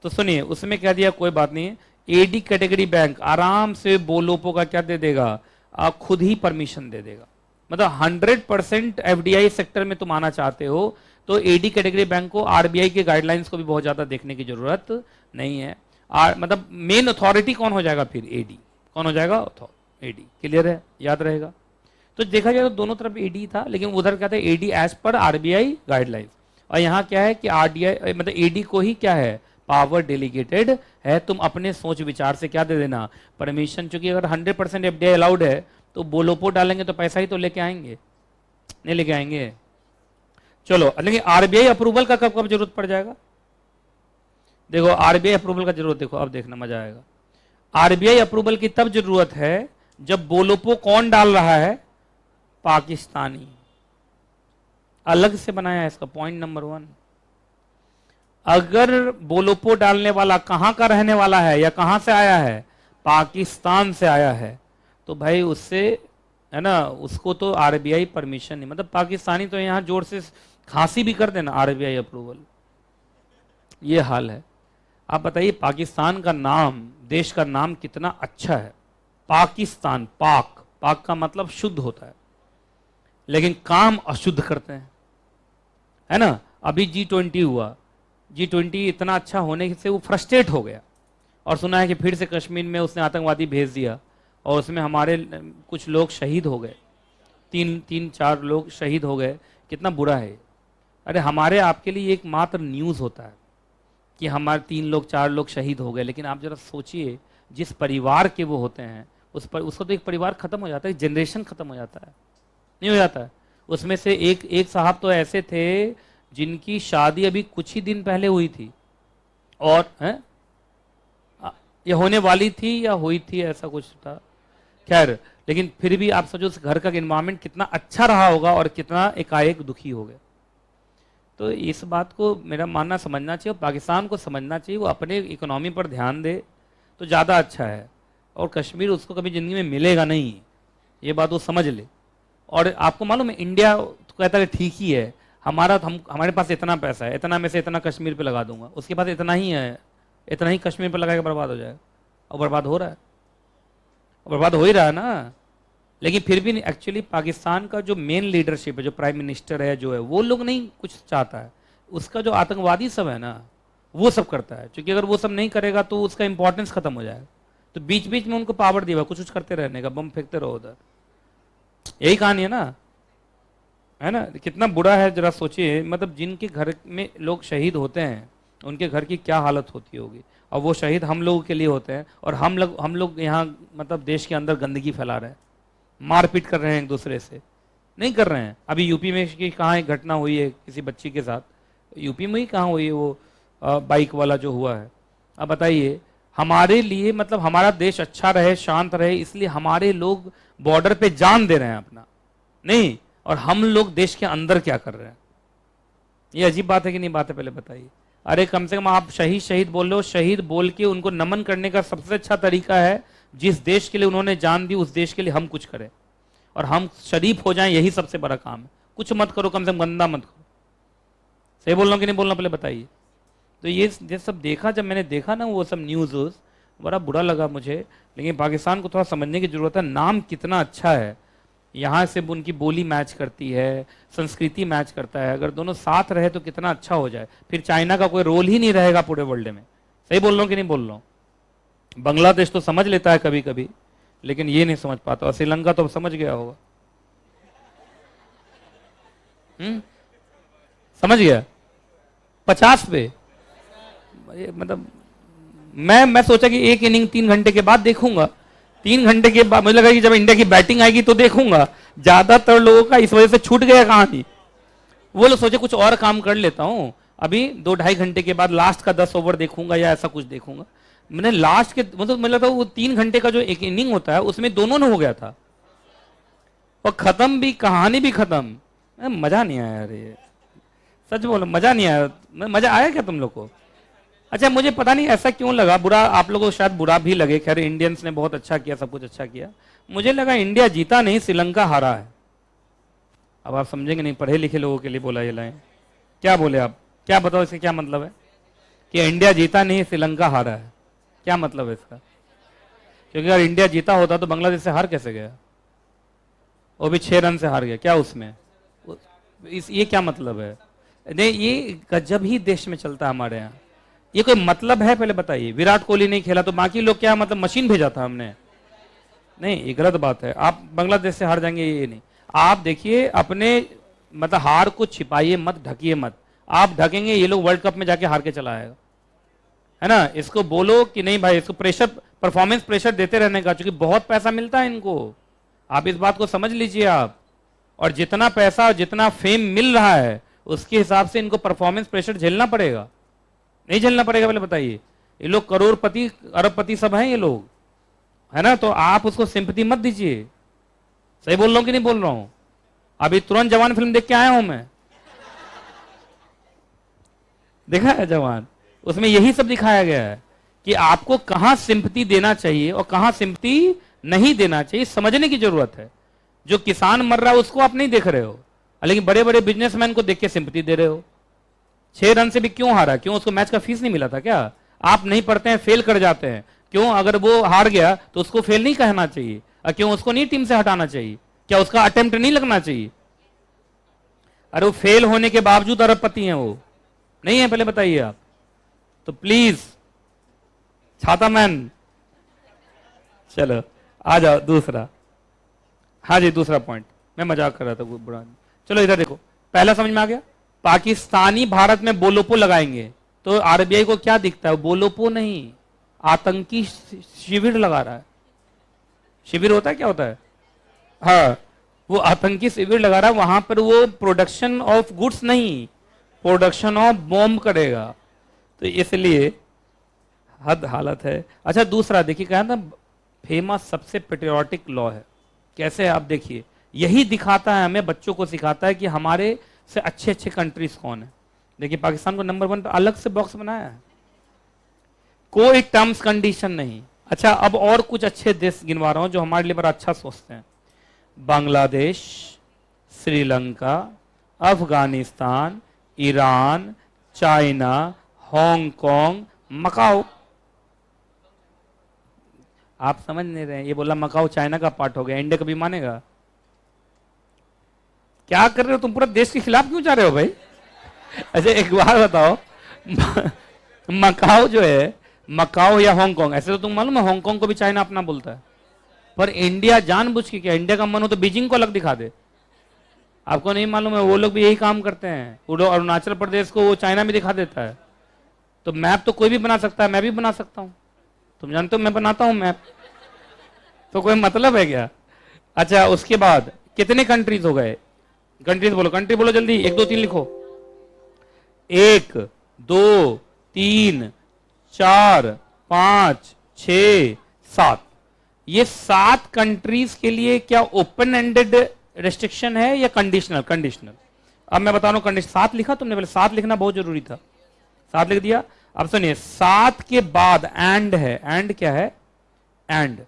तो सुनिए, उसमें कह दिया कोई बात नहीं है, AD कैटेगरी बैंक आराम से बोलोपो का क्या दे देगा? आप खुद ही परमिशन दे देगा। मतलब 100% FDI सेक्टर में तुम आना चाहते हो तो AD कैटेगरी बैंक को RBI के गाइडलाइंस को भी बहुत ज्यादा देखने की जरूरत नहीं है। मतलब मेन अथॉरिटी कौन हो जाएगा फिर? AD। कौन हो जाएगा? AD। क्लियर है, याद रहेगा। तो देखा जाए तो दोनों तरफ AD था, लेकिन उधर क्या था? AD as per RBI guidelines, और यहाँ क्या है कि RDI मतलब AD को ही क्या है? पावर डेलीगेटेड है। तुम अपने सोच विचार से क्या दे देना? परमिशन। चूंकि अगर 100% FDI अलाउड है तो बोलोपो डालेंगे तो पैसा ही तो लेके आएंगे, नहीं लेके आएंगे। चलो, लेकिन RBI अप्रूवल का कब कब जरूरत पड़ जाएगा? देखो, RBI अप्रूवल का जरूरत, देखो अब देखना मजा आएगा। RBI अप्रूवल की तब जरूरत है जब बोलोपो कौन डाल रहा है? पाकिस्तानी। अलग से बनाया है इसका पॉइंट नंबर 1। अगर बोलोपो डालने वाला कहां का रहने वाला है या कहां से आया है? पाकिस्तान से आया है, तो भाई उससे है ना, उसको तो आरबीआई परमिशन नहीं, मतलब पाकिस्तानी तो यहाँ जोर से खांसी भी कर देना आरबीआई अप्रूवल, ये हाल है। आप बताइए पाकिस्तान का नाम, देश का नाम कितना अच्छा है, पाकिस्तान, पाक, पाक का मतलब शुद्ध होता है, लेकिन काम अशुद्ध करते हैं, है ना। अभी G20 हुआ, G20 इतना अच्छा होने से वो फ्रस्ट्रेट हो गया और सुना है कि फिर से कश्मीर में उसने आतंकवादी भेज दिया और उसमें हमारे कुछ लोग शहीद हो गए, तीन चार लोग शहीद हो गए, कितना बुरा है। अरे हमारे आपके लिए एक मात्र न्यूज़ होता है कि हमारे 3 लोग 4 लोग शहीद हो गए, लेकिन आप जरा सोचिए जिस परिवार के वो होते हैं उसको तो एक परिवार खत्म हो जाता है, एक जनरेशन खत्म हो जाता है, नहीं हो जाता है। उसमें से एक साहब तो ऐसे थे जिनकी शादी अभी कुछ ही दिन पहले हुई थी और है ये होने वाली थी या हुई थी, ऐसा कुछ था, खैर, लेकिन फिर भी आप सोचो उस घर का एनवायरनमेंट कितना अच्छा रहा होगा और कितना एकाएक दुखी हो गए। तो इस बात को मेरा मानना समझना चाहिए, पाकिस्तान को समझना चाहिए, वो अपने इकोनॉमी पर ध्यान दे तो ज़्यादा अच्छा है, और कश्मीर उसको कभी ज़िंदगी में मिलेगा नहीं, ये बात वो समझ ले। और आपको मालूम है इंडिया तो कहता है ठीक ही है, हमारे पास इतना पैसा है, इतना में से इतना कश्मीर पे लगा दूंगा, उसके पास इतना ही है, इतना ही कश्मीर पे लगाकर बर्बाद हो जाएगा, और बर्बाद हो रहा है, और बर्बाद हो ही रहा है ना। लेकिन फिर भी एक्चुअली पाकिस्तान का जो मेन लीडरशिप है, जो प्राइम मिनिस्टर है, जो है वो लोग नहीं कुछ चाहता है, उसका जो आतंकवादी सब है ना वो सब करता है, क्योंकि अगर वो सब नहीं करेगा तो उसका इंपॉर्टेंस खत्म हो जाएगा। तो बीच बीच में उनको पावर दिया कुछ कुछ करते रहने का, बम फेंकते रहो उधर, यही कहानी है ना, है ना। कितना बुरा है जरा सोचिए, मतलब जिनके घर में लोग शहीद होते हैं उनके घर की क्या हालत होती होगी, और वो शहीद हम लोगों के लिए होते हैं, और हम लोग यहाँ मतलब देश के अंदर गंदगी फैला रहे हैं, मारपीट कर रहे हैं एक दूसरे से, नहीं कर रहे हैं। अभी यूपी में की कहाँ एक घटना हुई है किसी बच्ची के साथ, यूपी में ही कहाँ हुई है वो बाइक वाला जो हुआ है। अब बताइए हमारे लिए, मतलब हमारा देश अच्छा रहे, शांत रहे, इसलिए हमारे लोग बॉर्डर पे जान दे रहे हैं अपना, नहीं, और हम लोग देश के अंदर क्या कर रहे हैं, ये अजीब बात है कि नहीं बात है, पहले बताइए। अरे कम से कम आप शहीद शहीद बोल रहे हो, शहीद बोल के उनको नमन करने का सबसे अच्छा तरीका है जिस देश के लिए उन्होंने जान दी उस देश के लिए हम कुछ करें और हम शरीफ हो जाएं, यही सबसे बड़ा काम है। कुछ मत करो, कम से कम गंदा मत करो। सही बोल रहा हूं कि नहीं बोल रहा, पहले बताइए। तो ये सब देखा, जब मैंने देखा ना वो सब न्यूज़, बड़ा बुरा लगा मुझे। लेकिन पाकिस्तान को थोड़ा समझने की जरूरत है, नाम कितना अच्छा है, यहाँ से उनकी बोली मैच करती है, संस्कृति मैच करता है, अगर दोनों साथ रहे तो कितना अच्छा हो जाए, फिर चाइना का कोई रोल ही नहीं रहेगा पूरे वर्ल्ड में। सही बोल रहा हूँ कि नहीं बोल रहा हूँ। बांग्लादेश तो समझ लेता है कभी कभी, लेकिन ये नहीं समझ पाता, और श्रीलंका तो समझ गया होगा, समझ गया 50 पे। मतलब मैं सोचा कि एक इनिंग 3 घंटे के बाद देखूंगा, 3 घंटे के बाद मुझे लगा कि जब इंडिया की बैटिंग आएगी तो देखूंगा। ज्यादातर लोगों का इस वजह से छूट गया कहानी, वो लोग सोचे कुछ और काम कर लेता हूं, अभी 2-2.5 घंटे के बाद लास्ट का 10 ओवर देखूंगा या ऐसा कुछ देखूंगा। मैंने लास्ट के मतलब मुझे लगा वो 3 घंटे का जो एक इनिंग होता है उसमें दोनों ने हो गया था, और खत्म भी, कहानी भी खत्म। मजा नहीं आया यार, ये सच बोलो, मजा नहीं आया। मजा आया क्या तुम लोग को? अच्छा, मुझे पता नहीं ऐसा क्यों लगा, बुरा आप लोगों को शायद बुरा भी लगे, खैर इंडियंस ने बहुत अच्छा किया, सब कुछ अच्छा किया। मुझे लगा इंडिया जीता नहीं, श्रीलंका हारा है। अब आप समझेंगे नहीं, पढ़े लिखे लोगों के लिए बोला ये लाइन। क्या बोले आप, क्या बताओ इसका क्या मतलब है कि इंडिया जीता नहीं श्रीलंका हारा है, क्या मतलब है इसका? क्योंकि अगर इंडिया जीता होता तो बांग्लादेश से हार कैसे गया, वो भी 6 रन से हार गया, क्या उसमें ये क्या मतलब है? नहीं, ये गजब ही देश में चलता है हमारे यहाँ, ये कोई मतलब है? पहले बताइए, विराट कोहली नहीं खेला तो बाकी लोग क्या, मतलब मशीन भेजा था हमने? नहीं, ये गलत बात है। आप बांग्लादेश से हार जाएंगे ये नहीं। आप देखिए अपने मतलब हार को छिपाइए मत, ढकिए मत। आप ढकेंगे ये लोग वर्ल्ड कप में जाके हार के चला आएगा, है ना। इसको बोलो कि नहीं भाई, इसको प्रेशर, परफॉर्मेंस प्रेशर देते रहने का, क्योंकि बहुत पैसा मिलता है इनको, आप इस बात को समझ लीजिए आप। और जितना पैसा, जितना फेम मिल रहा है उसके हिसाब से इनको परफॉर्मेंस प्रेशर झेलना पड़ेगा, नहीं झेलना पड़ेगा? पहले बताइए। ये लोग करोड़पति अरबपति सब हैं ये लोग, है ना, तो आप उसको सिंपैथी मत दीजिए। सही बोल रहा हूं कि नहीं बोल रहा हूं? अभी तुरंत जवान फिल्म देख के आया हूं मैं, देखा है जवान, उसमें यही सब दिखाया गया है कि आपको कहां सिंपैथी देना चाहिए और कहां सिंपैथी नहीं देना चाहिए, समझने की जरूरत है। जो किसान मर रहा है उसको आप नहीं देख रहे हो, लेकिन बड़े बड़े बिजनेसमैन को देख के सिंपैथी दे रहे हो। 6 रन से भी क्यों हारा? क्यों उसको मैच का फीस नहीं मिला था क्या? आप नहीं पढ़ते हैं, फेल कर जाते हैं। क्यों? अगर वो हार गया तो उसको फेल नहीं कहना चाहिए। क्यों उसको नहीं टीम से हटाना चाहिए? क्या उसका अटेम्प्ट नहीं लगना चाहिए? अरे वो फेल होने के बावजूद अरबपति हैं, वो नहीं है? पहले बताइए आप। तो प्लीज छाता मैन, चलो आ जाओ दूसरा। हाँ जी, दूसरा पॉइंट, मैं मजाक कर रहा था, वो बुरा नहीं। चलो इधर देखो, पहला समझ में आ गया। पाकिस्तानी भारत में बोलोपो लगाएंगे तो आरबीआई को क्या दिखता है? बोलोपो नहीं, आतंकी शिविर लगा रहा है। शिविर होता है, क्या होता है? हाँ, वो आतंकी शिविर लगा रहा है। वहां पर वो प्रोडक्शन ऑफ गुड्स नहीं, प्रोडक्शन ऑफ बॉम्ब करेगा। तो इसलिए हद हालत है। अच्छा दूसरा देखिए, कहा ना फेमस सबसे पेट्रियोटिक लॉ है। कैसे है आप देखिए, यही दिखाता है हमें, बच्चों को सिखाता है कि हमारे से अच्छे अच्छे कंट्रीज कौन है। देखिए पाकिस्तान को नंबर 1 पर अलग से बॉक्स बनाया है, कोई टर्म्स कंडीशन नहीं। अच्छा अब और कुछ अच्छे देश गिनवा रहा हूं जो हमारे लिए बड़ा अच्छा सोचते हैं। Bangladesh, Sri Lanka, Afghanistan, Iran, China, Hong Kong, Macao. आप समझ नहीं रहे हैं, ये बोला मकाओ चाइना का पार्ट हो गया, इंडिया कभी मानेगा? क्या कर रहे हो तुम? पूरा देश के खिलाफ क्यों जा रहे हो भाई? अच्छा एक बार बताओ, मकाओ जो है, मकाओ या हांगकांग, ऐसे तो तुम मालूम है हांगकांग को भी चाइना अपना बोलता है, पर इंडिया जानबूझ के, क्या इंडिया का मन हो तो बीजिंग को अलग दिखा दे। आपको नहीं मालूम है वो लोग भी यही काम करते हैं, अरुणाचल प्रदेश को वो चाइना में दिखा देता है। तो मैप तो कोई भी बना सकता है, मैं भी बना सकता हूं, तुम जानते हो मैं बनाता हूं मैप, तो कोई मतलब है क्या? अच्छा उसके बाद कितने कंट्रीज हो गए? कंट्रीज बोलो, कंट्री बोलो जल्दी, 1 2 3 लिखो। 1 2 3 4 5 6 7। ये 7 कंट्रीज के लिए क्या ओपन एंडेड रेस्ट्रिक्शन है या कंडीशनल? कंडीशनल। अब मैं बता रहा हूं कंडीशन। 7 लिखा तुमने? पहले 7 लिखना बहुत जरूरी था, 7 लिख दिया। अब सुनिए, 7 के बाद एंड है। एंड क्या है? एंड।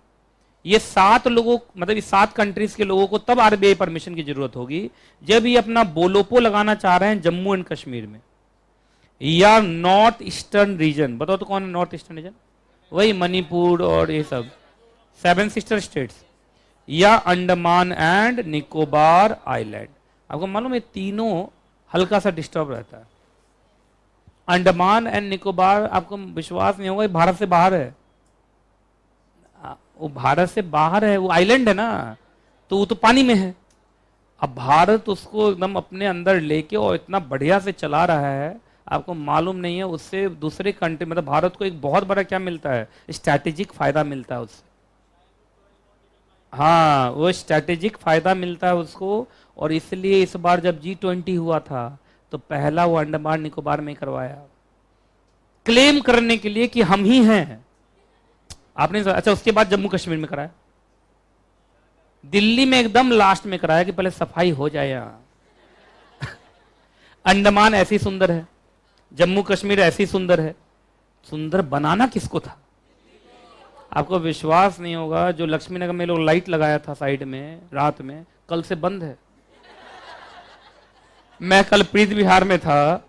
ये 7 लोगों, मतलब इस 7 कंट्रीज के लोगों को तब आरबीआई परमिशन की जरूरत होगी जब ये अपना बोलोपो लगाना चाह रहे हैं जम्मू एंड कश्मीर में या नॉर्थ ईस्टर्न रीजन। बताओ तो कौन है नॉर्थ ईस्टर्न रीजन? वही मणिपुर और ये सब 7 सिस्टर स्टेट्स, या अंडमान एंड निकोबार आइलैंड। आपको मालूम है तीनों हल्का सा डिस्टर्ब रहता है। अंडमान एंड निकोबार, आपको विश्वास नहीं होगा, भारत से बाहर है। वो भारत से बाहर है, वो आइलैंड है ना, तो वो तो पानी में है। अब भारत उसको एकदम अपने अंदर लेके और इतना बढ़िया से चला रहा है, आपको मालूम नहीं है। उससे दूसरे कंट्री, मतलब भारत को एक बहुत बड़ा क्या मिलता है? स्ट्रैटेजिक फायदा मिलता है उससे। हाँ, वो स्ट्रैटेजिक फायदा मिलता है उसको। और इसलिए इस बार जब G20 हुआ था तो पहला वो अंडमान निकोबार में करवाया, क्लेम करने के लिए कि हम ही हैं। आपने अच्छा उसके बाद जम्मू कश्मीर में कराया, दिल्ली में एकदम लास्ट में कराया कि पहले सफाई हो जाए यहां। अंडमान ऐसी सुंदर है, जम्मू कश्मीर ऐसी सुंदर है, सुंदर बनाना किसको था? आपको विश्वास नहीं होगा, जो लक्ष्मी नगर में लोग लाइट लगाया था साइड में रात में, कल से बंद है। मैं कल प्रीत विहार में था,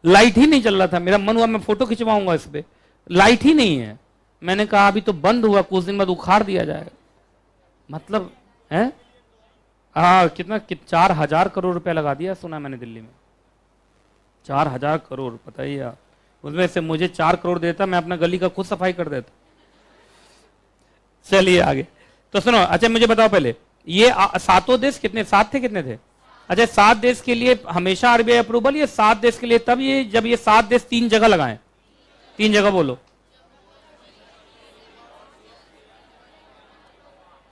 लाइट ही नहीं चल रहा था, मेरा मन हुआ मैं फोटो खिंचवाऊंगा इस पे, लाइट ही नहीं है। मैंने कहा अभी तो बंद हुआ, कुछ दिन बाद उखाड़ दिया जाएगा। मतलब है, हाँ कितना 4,000 करोड़ रुपया लगा दिया सुना मैंने दिल्ली में। 4,000 करोड़, बताइए आप। उसमें से मुझे 4 करोड़ देता, मैं अपना गली का खुद सफाई कर देता। चलिए आगे तो सुनो। अच्छा मुझे बताओ पहले, ये 7 देश कितने, 7 थे, कितने थे? अच्छा 7 देश के लिए हमेशा आरबीआई अप्रूवल, ये 7 देश के लिए तब ये जब ये 7 देश 3 जगह लगाएं। 3 जगह बोलो।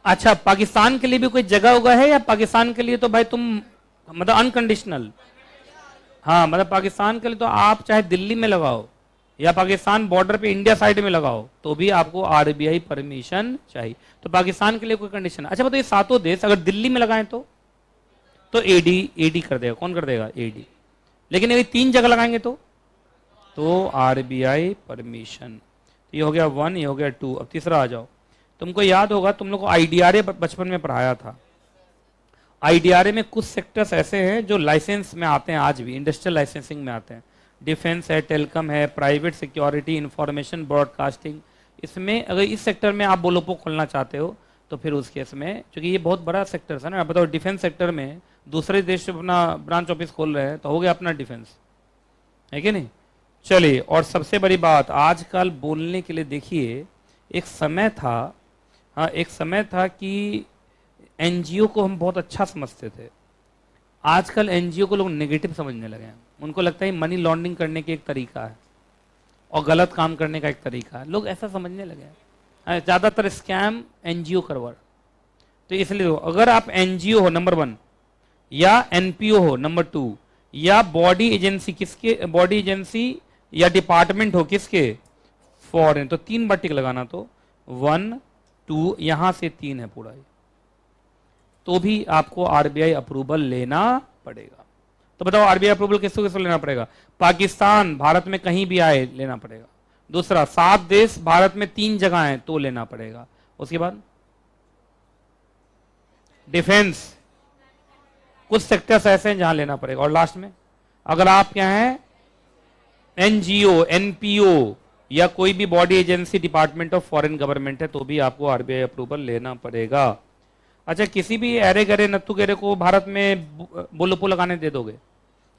अच्छा पाकिस्तान के लिए भी कोई जगह होगा है या पाकिस्तान के लिए तो भाई तुम मतलब अनकंडीशनल? हाँ मतलब पाकिस्तान के लिए तो आप चाहे दिल्ली में लगाओ या पाकिस्तान बॉर्डर पे इंडिया साइड में लगाओ तो भी आपको आरबीआई परमिशन चाहिए। तो पाकिस्तान के लिए कोई कंडीशन है? अच्छा बताइए 7 देश अगर दिल्ली में लगाएं तो एडी कर देगा। कौन कर देगा? एडी। लेकिन यदि 3 जगह लगाएंगे तो आरबीआई परमिशन। ये हो गया 1, ये हो गया 2। अब तीसरा आ जाओ। तुमको याद होगा, तुम लोग को आईडीआरए बचपन में पढ़ाया था। आईडीआरए में कुछ सेक्टर्स ऐसे हैं जो लाइसेंस में आते हैं, आज भी इंडस्ट्रियल लाइसेंसिंग में आते हैं। डिफेंस है, टेलीकॉम है, प्राइवेट सिक्योरिटी, इंफॉर्मेशन ब्रॉडकास्टिंग। इसमें अगर इस सेक्टर में आप बोलोपो खोलना चाहते हो तो फिर उस केस में, क्योंकि ये बहुत बड़ा सेक्टर है ना, आप बताओ डिफेंस सेक्टर में दूसरे देश से अपना ब्रांच ऑफिस खोल रहे हैं तो हो गया अपना डिफेंस, है कि नहीं। चलिए, और सबसे बड़ी बात आजकल बोलने के लिए, देखिए एक समय था, हाँ एक समय था कि एनजीओ को हम बहुत अच्छा समझते थे। आजकल एनजीओ को लोग नेगेटिव समझने लगे हैं। उनको लगता है मनी लॉन्ड्रिंग करने के एक तरीका है और गलत काम करने का एक तरीका है, लोग ऐसा समझने लगे हैं। ज्यादातर स्कैम एनजीओ करवा, तो इसलिए अगर आप एनजीओ हो नंबर 1, या एनपीओ हो नंबर 2, या बॉडी एजेंसी, किसके बॉडी एजेंसी या डिपार्टमेंट हो किसके, फॉरेन, तो 3 बार टिक लगाना, तो 1 2 यहां से 3 है पूरा, तो भी आपको आरबीआई अप्रूवल लेना पड़ेगा। तो बताओ आरबीआई अप्रूवल किसको किसको लेना पड़ेगा, पाकिस्तान भारत में कहीं भी आए लेना पड़ेगा। दूसरा 7 देश भारत में 3 जगह हैं तो लेना पड़ेगा। उसके बाद डिफेंस, कुछ सेक्टर्स ऐसे हैं जहां लेना पड़ेगा। और लास्ट में अगर आप क्या हैं एनजीओ, एनपीओ या कोई भी body agency department of foreign government है तो भी आपको आरबीआई अप्रूवल लेना पड़ेगा। अच्छा, किसी भी अरे गरे नत्थु गेरे को भारत में बोलोपो लगाने दे दोगे,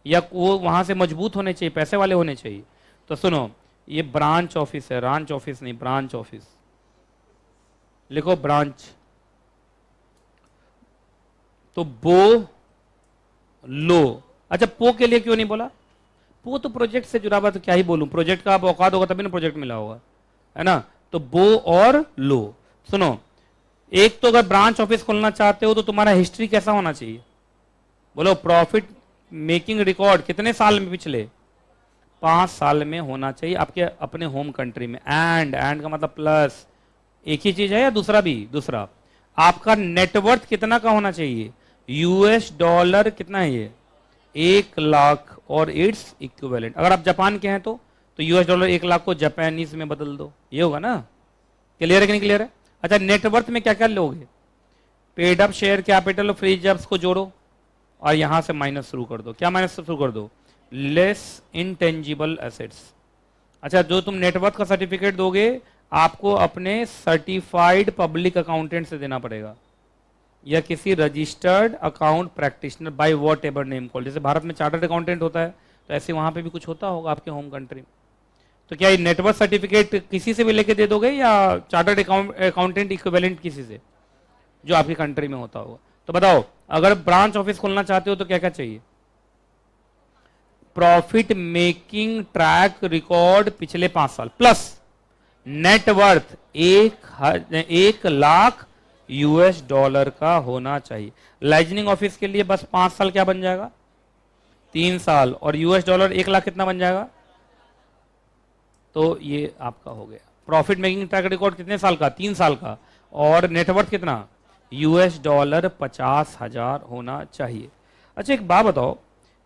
या वो वहां से मजबूत होने चाहिए, पैसे वाले होने चाहिए। तो सुनो, ये ब्रांच ऑफिस है, ब्रांच ऑफिस नहीं, ब्रांच ऑफिस लिखो, ब्रांच। तो बो लो, अच्छा पो के लिए क्यों नहीं बोला, पो तो प्रोजेक्ट से जुड़ा हुआ, तो क्या ही बोलूं, प्रोजेक्ट का आप औकात होगा तभी ना प्रोजेक्ट मिला होगा, है ना। तो बो और लो। सुनो, एक तो अगर ब्रांच ऑफिस खोलना चाहते हो तो तुम्हारा हिस्ट्री कैसा होना चाहिए, बोलो प्रॉफिट मेकिंग रिकॉर्ड कितने साल में, पिछले 5 साल में होना चाहिए आपके अपने होम कंट्री में। एंड का मतलब प्लस, एक ही चीज है या दूसरा भी, दूसरा आपका नेटवर्थ कितना का होना चाहिए, यूएस डॉलर कितना है ये, 1 लाख और इट्स इक्विवेलेंट। अगर आप जापान के हैं तो यूएस डॉलर 1 लाख को जापानीज में बदल दो, ये होगा ना। क्लियर है कि नहीं क्लियर है। अच्छा, नेटवर्थ में क्या क्या लोगे, पेड अप शेयर कैपिटल और फ्री जब्स को जोड़ो और यहां से माइनस शुरू कर दो। क्या माइनस शुरू कर दो, लेस इंटेंजिबल एसेट्स। अच्छा, जो तुम नेटवर्थ का सर्टिफिकेट दोगे आपको अपने सर्टिफाइड पब्लिक अकाउंटेंट से देना पड़ेगा, या किसी registered account practitioner by what ever name called. जैसे भारत में चार्टर्ड अकाउंटेंट होता है तो ऐसे वहां पे भी कुछ होता होगा आपके होम कंट्री में। तो क्या ये नेटवर्क सर्टिफिकेट किसी से भी लेके दे दोगे, या चार्टर्ड अकाउंटेंट इक्विवेलेंट किसी से जो आपकी कंट्री में होता होगा। तो बताओ, अगर ब्रांच ऑफिस खोलना चाहते हो तो क्या क्या चाहिए, प्रॉफिट मेकिंग ट्रैक रिकॉर्ड पिछले 5 साल, plus net worth 1 lakh US dollar का होना चाहिए। लाइजनिंग ऑफिस के लिए बस 5 साल क्या बन जाएगा, 3 साल, और यूएस डॉलर 1 लाख कितना बन जाएगा, तो ये आपका हो गया। प्रॉफिट मेकिंग ट्रैक रिकॉर्ड कितने साल का, 3 साल का, और नेटवर्थ कितना, यूएस डॉलर 50,000 होना चाहिए। अच्छा, एक बात बताओ,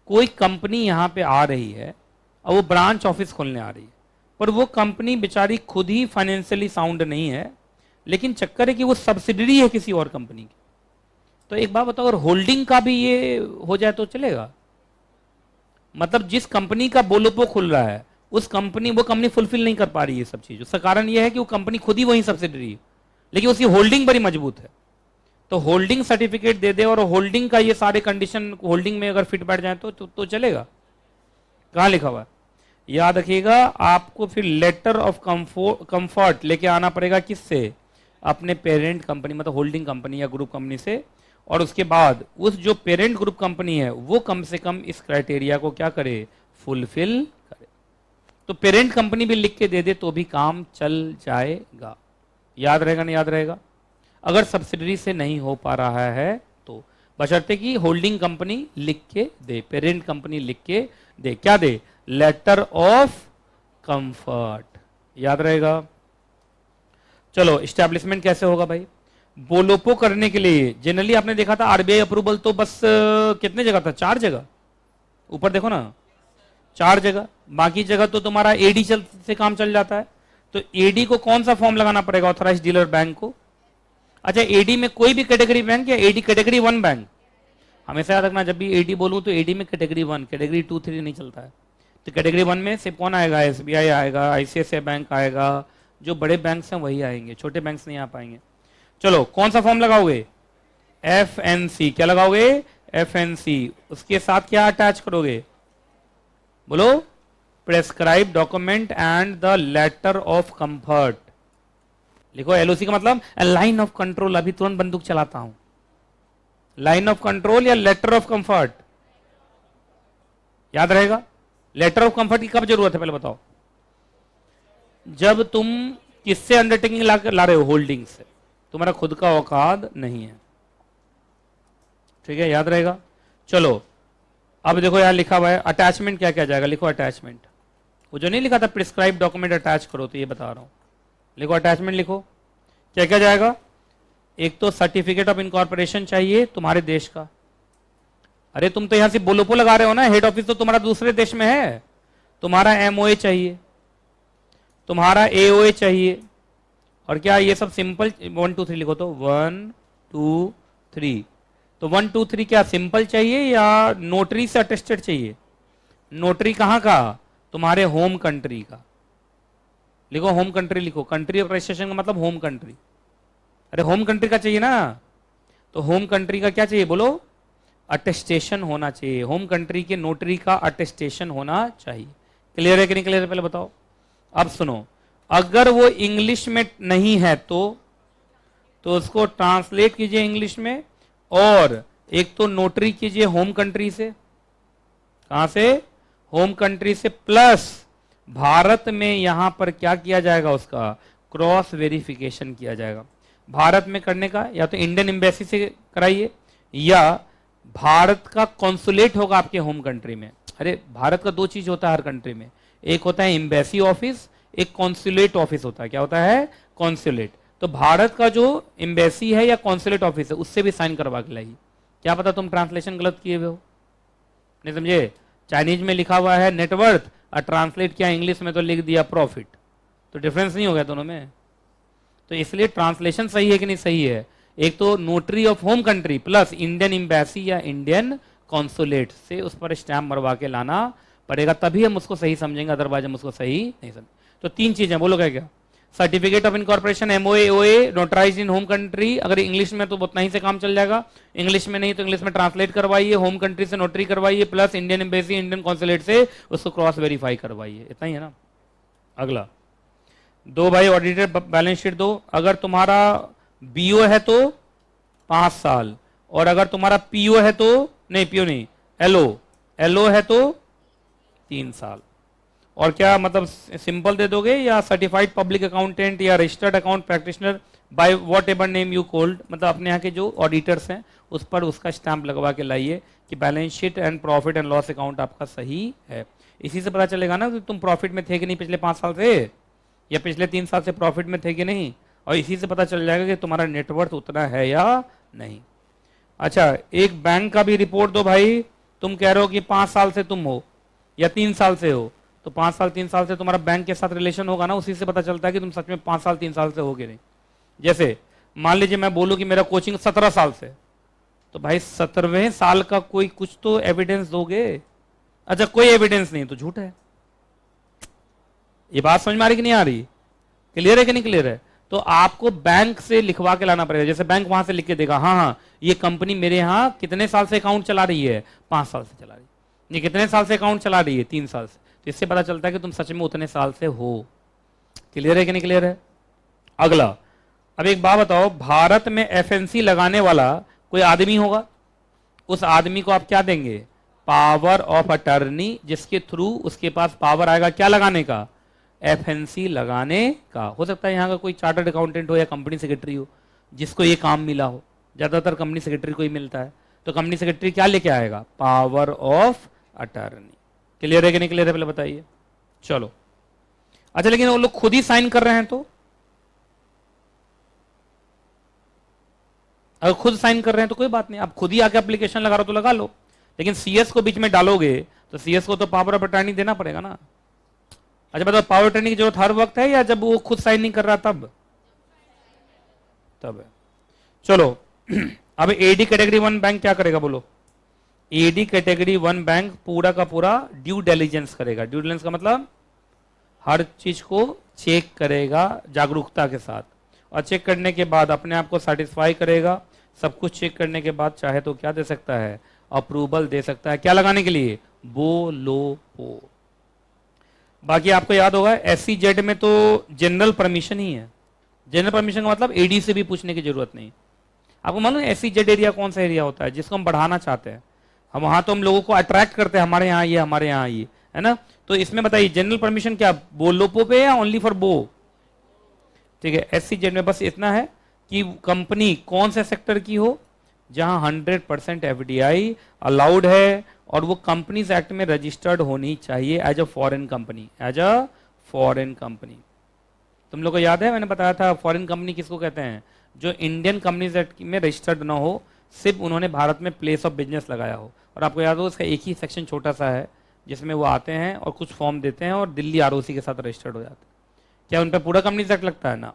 कोई कंपनी यहां पे आ रही है और वो ब्रांच ऑफिस खोलने आ रही है, पर वो कंपनी बेचारी खुद ही फाइनेंशियली साउंड नहीं है, लेकिन चक्कर है कि वो सब्सिडरी है किसी और कंपनी की। तो एक बात बताओ, अगर होल्डिंग का भी ये हो जाए तो चलेगा, मतलब जिस कंपनी का बोलोपो खुल रहा है वो कंपनी फुलफिल नहीं कर पा रही है सब चीज। उसका कारण यह है कि वो कंपनी खुद ही वही सब्सिडरी है, लेकिन उसकी होल्डिंग बड़ी मजबूत है। तो होल्डिंग सर्टिफिकेट दे दे और होल्डिंग का ये सारे कंडीशन होल्डिंग में अगर फिट बैठ जाए तो चलेगा। कहां लिखा हुआ है, याद रखिएगा। आपको फिर लेटर ऑफ कंफर्ट लेके आना पड़ेगा, किससे, अपने पेरेंट कंपनी मतलब होल्डिंग कंपनी या ग्रुप कंपनी से, और उसके बाद उस जो पेरेंट ग्रुप कंपनी है वो कम से कम इस क्राइटेरिया को क्या करे, फुलफिल करे। तो पेरेंट कंपनी भी लिख के दे दे तो भी काम चल जाएगा। याद रहेगा नहीं याद रहेगा। अगर सब्सिडरी से नहीं हो पा रहा है तो बशर्ते कि होल्डिंग कंपनी लिख के दे, पेरेंट कंपनी लिख के दे, क्या दे, लेटर ऑफ कंफर्ट। याद रहेगा। चलो, एस्टैब्लिशमेंट कैसे होगा भाई, बोलोपो करने के लिए जनरली आपने देखा था आरबीआई अप्रूवल तो बस कितने जगह था, 4 जगह, ऊपर देखो ना 4 जगह, बाकी जगह तो तुम्हारा एडी से काम चल जाता है। तो एडी को कौन सा फॉर्म लगाना पड़ेगा, ऑथराइज्ड डीलर बैंक को। अच्छा, एडी में कोई भी कैटेगरी बैंक या एडी कैटेगरी 1 बैंक, हमेशा याद रखना, जब भी एडी बोलूं तो एडी में कैटेगरी 1, कैटेगरी 2 3 नहीं चलता है। तो कैटेगरी 1 में सिर्फ कौन आएगा, एसबीआई आएगा, आईसीआईसीआई बैंक आएगा, जो बड़े बैंक हैं वही आएंगे, छोटे बैंक नहीं आ पाएंगे। चलो कौन सा फॉर्म लगाओगे, एफएनसी। क्या लगाओगे, एफएनसी। उसके साथ क्या अटैच करोगे, बोलो, prescribe document and the letter of comfort. लिखो एलओसी का मतलब लाइन ऑफ कंट्रोल। अभी तुरंत बंदूक चलाता हूं, लाइन ऑफ कंट्रोल या लेटर ऑफ कंफर्ट, याद रहेगा। लेटर ऑफ कंफर्ट की कब जरूरत है पहले बताओ, जब तुम किससे अंडरटेकिंग ला रहे हो, होल्डिंग से, तुम्हारा खुद का औकात नहीं है, ठीक है, याद रहेगा। चलो अब देखो यहां लिखा हुआ है अटैचमेंट क्या क्या जाएगा, लिखो अटैचमेंट। वो जो नहीं लिखा था प्रिस्क्राइब डॉक्यूमेंट अटैच करो, तो ये बता रहा हूं, लिखो अटैचमेंट, लिखो क्या क्या जाएगा। एक तो सर्टिफिकेट ऑफ इनकॉर्पोरेशन चाहिए तुम्हारे देश का। अरे तुम तो यहां से बोलोपो लगा रहे हो ना, हेड ऑफिस तो तुम्हारा दूसरे देश में है। तुम्हारा एमओए चाहिए, तुम्हारा एओए चाहिए, और क्या ये सब सिंपल 1 2 3 लिखो, तो 1 2 3। तो 1 2 3 क्या सिंपल चाहिए या नोटरी से अटेस्टेड चाहिए, नोटरी कहां का, तुम्हारे होम कंट्री का। लिखो होम कंट्री, लिखो कंट्री ऑफ रजिस्ट्रेशन का मतलब होम कंट्री। अरे होम कंट्री का चाहिए ना, तो होम कंट्री का क्या चाहिए बोलो, अटेस्टेशन होना चाहिए, होम कंट्री के नोटरी का अटेस्टेशन होना चाहिए। क्लियर है कि नहीं क्लियर है पहले बताओ। अब सुनो, अगर वो इंग्लिश में नहीं है तो उसको ट्रांसलेट कीजिए इंग्लिश में, और एक तो नोटरी कीजिए होम कंट्री से, कहां से, होम कंट्री से, प्लस भारत में यहां पर क्या किया जाएगा, उसका क्रॉस वेरिफिकेशन किया जाएगा। भारत में करने का या तो इंडियन एम्बेसी से कराइए, या भारत का कॉन्सुलेट होगा आपके होम कंट्री में। अरे भारत का 2 चीज होता है हर कंट्री में, एक होता है एम्बेसी ऑफिस, एक कॉन्सुलेट ऑफिस होता है। क्या होता है, कॉन्सुलेट। तो भारत का जो एम्बेसी है या कॉन्सुलेट ऑफिस है उससे भी साइन करवा के लाइए। क्या पता तुम ट्रांसलेशन गलत किए हुए हो, नहीं समझे। चाइनीज में लिखा हुआ है नेटवर्थ और ट्रांसलेट किया इंग्लिश में तो लिख दिया प्रॉफिट, तो डिफरेंस नहीं हो गया दोनों में। तो इसलिए ट्रांसलेशन सही है कि नहीं सही है, एक तो notary of home country plus Indian embassy या इंडियन कॉन्सुलेट से उस पर स्टैम्प मरवा के लाना पड़ेगा, तभी हम उसको सही समझेंगे, अदरवाइज हम उसको सही नहीं समझेंगे। तो 3 चीजें बोलो क्या, सर्टिफिकेट ऑफ इनकॉर्पोरेशन, एमओए ओए, नोटराइज इन होम कंट्री। अगर इंग्लिश में तो उतना ही से काम चल जाएगा, इंग्लिश में नहीं तो इंग्लिश में ट्रांसलेट करवाइए, होम कंट्री से नोटरी करवाइए, plus Indian embassy Indian consulate से उसको क्रॉस वेरीफाई करवाइए। इतना ही है ना। अगला, 2 भाई ऑडिटेड बैलेंस शीट दो। अगर तुम्हारा बीओ है तो 5 साल, और अगर तुम्हारा पीओ है तो, नहीं पीओ नहीं, एलओ है तो 3 साल। और क्या मतलब सिंपल दे दोगे या सर्टिफाइड पब्लिक अकाउंटेंट या registered account practitioner by what ever name you called, मतलब अपने यहाँ के जो ऑडिटर्स हैं उस पर उसका स्टैंप लगवा के लाइए कि balance sheet and profit and loss account आपका सही है। इसी से पता चलेगा ना कि तुम प्रॉफिट में थे कि नहीं पिछले 5 साल से, या पिछले 3 साल से प्रॉफिट में थे कि नहीं, और इसी से पता चल जाएगा कि तुम्हारा नेटवर्थ उतना है या नहीं। अच्छा, एक बैंक का भी रिपोर्ट दो भाई। तुम कह रहे हो कि 5 साल से तुम हो या 3 साल से हो, तो 5 साल 3 साल से तुम्हारा बैंक के साथ रिलेशन होगा ना, उसी से पता चलता है कि तुम सच में 5 साल 3 साल से हो कि नहीं। जैसे मान लीजिए मैं बोलूं कि मेरा कोचिंग 17 साल से, तो भाई 17वें साल का कोई कुछ तो एविडेंस दोगे। अच्छा कोई एविडेंस नहीं तो झूठ है। ये बात समझ में आ रही कि नहीं आ रही, क्लियर है कि नहीं क्लियर है। तो आपको बैंक से लिखवा के लाना पड़ेगा, जैसे बैंक वहां से लिख के देगा हाँ हाँ ये कंपनी मेरे यहाँ कितने साल से अकाउंट चला रही है, 5 साल से चला रही है, ये कितने साल से अकाउंट चला रही है, 3 साल से। तो इससे पता चलता है कि तुम सच में उतने साल से हो। क्लियर है कि नहीं क्लियर है। अगला, अब एक बात बताओ, भारत में एफएनसी लगाने वाला कोई आदमी होगा, उस आदमी को आप क्या देंगे, पावर ऑफ अटर्नी, जिसके थ्रू उसके पास पावर आएगा क्या लगाने का, एफएनसी लगाने का। हो सकता है यहाँ का कोई चार्टर्ड अकाउंटेंट हो या कंपनी सेक्रेटरी हो जिसको ये काम मिला हो, ज्यादातर कंपनी सेक्रेटरी को ही मिलता है। तो कंपनी सेक्रेटरी क्या लेके आएगा, पावर ऑफ अटर्नी। क्लियर है कि नहीं क्लियर है पहले बताइए। चलो अच्छा, लेकिन वो लोग खुद ही साइन कर रहे हैं तो, अगर खुद साइन कर रहे हैं तो कोई बात नहीं, आप खुद ही आके एप्लीकेशन लगा रहे हो तो लगा लो, लेकिन सीएस को बीच में डालोगे तो सीएस को तो पावर ऑफ अटर्नी देना पड़ेगा ना। अच्छा बताओ, पावर अटर्नी की जरूरत हर वक्त है या जब वो खुद साइन नहीं कर रहा तब है। चलो अब एडी कैटेगरी 1 बैंक क्या करेगा बोलो, एडी कैटेगरी 1 बैंक पूरा का पूरा ड्यू डिलिजेंस करेगा। ड्यू डिलिजेंस का मतलब हर चीज को चेक करेगा जागरूकता के साथ, और चेक करने के बाद अपने आप को सेटिस्फाई करेगा। सब कुछ चेक करने के बाद चाहे तो क्या दे सकता है, अप्रूवल दे सकता है। क्या लगाने के लिए, बो लो पो। बाकी आपको याद होगा SEZ में तो जनरल परमिशन ही है। जनरल परमिशन का मतलब एडी से भी पूछने की जरूरत नहीं। आपको मालूम है SEZ एरिया कौन सा एरिया होता है, जिसको हम बढ़ाना चाहते हैं। हम वहां तो हम लोगों को अट्रैक्ट करते हैं, हमारे यहाँ ये, हमारे यहाँ ये, है ना। तो इसमें बताइए जनरल परमिशन क्या, बो लो पो पे या ओनली फॉर बो? ठीक है, SEZ में बस इतना है कि कंपनी कौन से सेक्टर की हो, जहां 100% FDI अलाउड है, और वो कंपनीज एक्ट में रजिस्टर्ड होनी चाहिए as a foreign company, as a foreign company. तुम लोग को याद है मैंने बताया था फॉरेन कंपनी किसको कहते हैं, जो इंडियन कंपनीज एक्ट में रजिस्टर्ड ना हो, सिर्फ उन्होंने भारत में प्लेस ऑफ बिजनेस लगाया हो। और आपको याद हो उसका एक ही सेक्शन छोटा सा है जिसमें वो आते हैं और कुछ फॉर्म देते हैं और दिल्ली ROC के साथ रजिस्टर्ड हो जाते हैं। क्या उन पर पूरा कंपनीज एक्ट लगता है ना?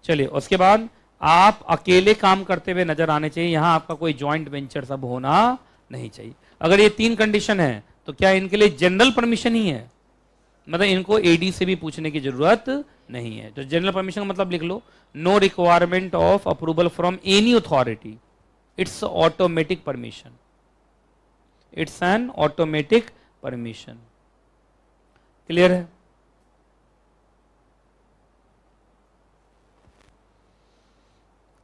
चलिए, उसके बाद आप अकेले काम करते हुए नजर आने चाहिए, यहां आपका कोई ज्वाइंट वेंचर सब होना नहीं चाहिए। अगर ये 3 कंडीशन है तो क्या इनके लिए जनरल परमिशन ही है, मतलब इनको एडी से भी पूछने की जरूरत नहीं है। तो जनरल परमिशन का मतलब लिख लो, no requirement of approval from any authority, it's automatic permission, it's an automatic permission. Clear है?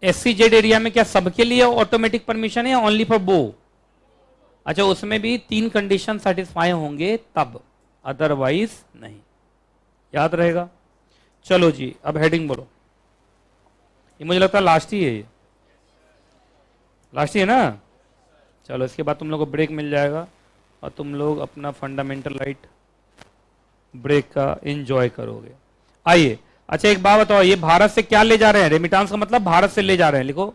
SEZ एरिया में क्या सबके लिए ऑटोमेटिक परमिशन है या ओनली फॉर बो? अच्छा, उसमें भी 3 कंडीशन सेटिस्फाई होंगे तब, अदरवाइज नहीं। याद रहेगा। चलो जी, अब हेडिंग बोलो। ये मुझे लगता है लास्ट ही है, ये लास्ट ही है ना। चलो, इसके बाद तुम लोग को ब्रेक मिल जाएगा और तुम लोग अपना फंडामेंटल राइट ब्रेक का एंजॉय करोगे। आइए, अच्छा एक बात बताओ, ये भारत से क्या ले जा रहे हैं? रेमिटांस का मतलब भारत से ले जा रहे हैं, लिखो।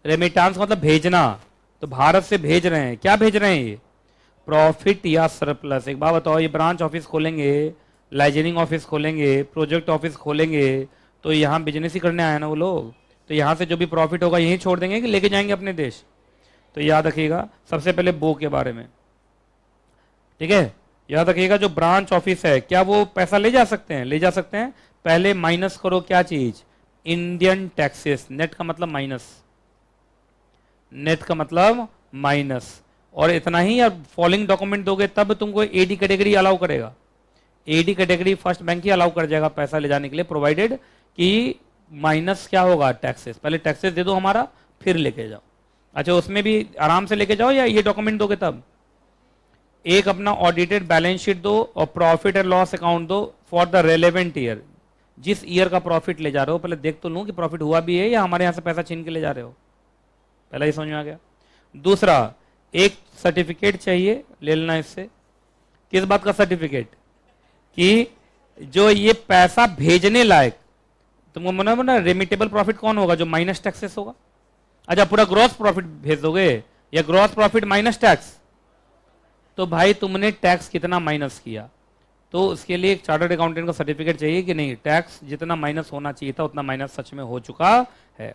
रेमिटांस का मतलब भेजना, तो भारत से भेज रहे हैं। क्या भेज रहे हैं ये? प्रॉफिट या सरप्लस। एक बात बताओ, ये ब्रांच ऑफिस खोलेंगे, लाइजनिंग ऑफिस खोलेंगे, प्रोजेक्ट ऑफिस खोलेंगे, तो यहाँ बिजनेस ही करने आए ना वो लोग। तो यहाँ से जो भी प्रॉफिट होगा यहीं छोड़ देंगे कि लेके जाएंगे अपने देश? तो याद रखिएगा सबसे पहले बो के बारे में, ठीक है। याद रखिएगा जो ब्रांच ऑफिस है, क्या वो पैसा ले जा सकते हैं? ले जा सकते हैं। पहले माइनस करो क्या चीज, इंडियन टैक्सेस। नेट का मतलब माइनस, नेट का मतलब माइनस। और इतना ही, या फॉलोइंग डॉक्यूमेंट दोगे तब तुमको एडी कैटेगरी अलाउ करेगा। एडी कैटेगरी फर्स्ट बैंक ही अलाउ कर जाएगा पैसा ले जाने के लिए, प्रोवाइडेड कि माइनस क्या होगा, टैक्सेस। पहले टैक्सेस दे दो हमारा, फिर लेके जाओ। अच्छा, उसमें भी आराम से लेके जाओ या ये डॉक्यूमेंट दोगे तब? एक अपना ऑडिटेड बैलेंस शीट दो और प्रॉफिट एंड लॉस अकाउंट दो फॉर द रेलेवेंट ईयर। जिस ईयर का प्रॉफिट ले जा रहे हो पहले देख तो लूं कि प्रॉफिट हुआ भी है या हमारे यहां से पैसा छीन के ले जा रहे हो। पहला ही समझ में आ गया। दूसरा, एक सर्टिफिकेट चाहिए, ले लेना इससे। किस बात का सर्टिफिकेट? कि जो ये पैसा भेजने लायक, तुमको मना रेमिटेबल प्रॉफिट कौन होगा? जो माइनस टैक्सेस होगा। अच्छा, पूरा ग्रॉस प्रॉफिट भेज दोगे या ग्रॉस प्रॉफिट माइनस टैक्स? तो भाई तुमने टैक्स कितना माइनस किया, तो उसके लिए एक चार्टर्ड अकाउंटेंट का सर्टिफिकेट चाहिए कि नहीं, टैक्स जितना माइनस होना चाहिए था उतना माइनस सच में हो चुका है।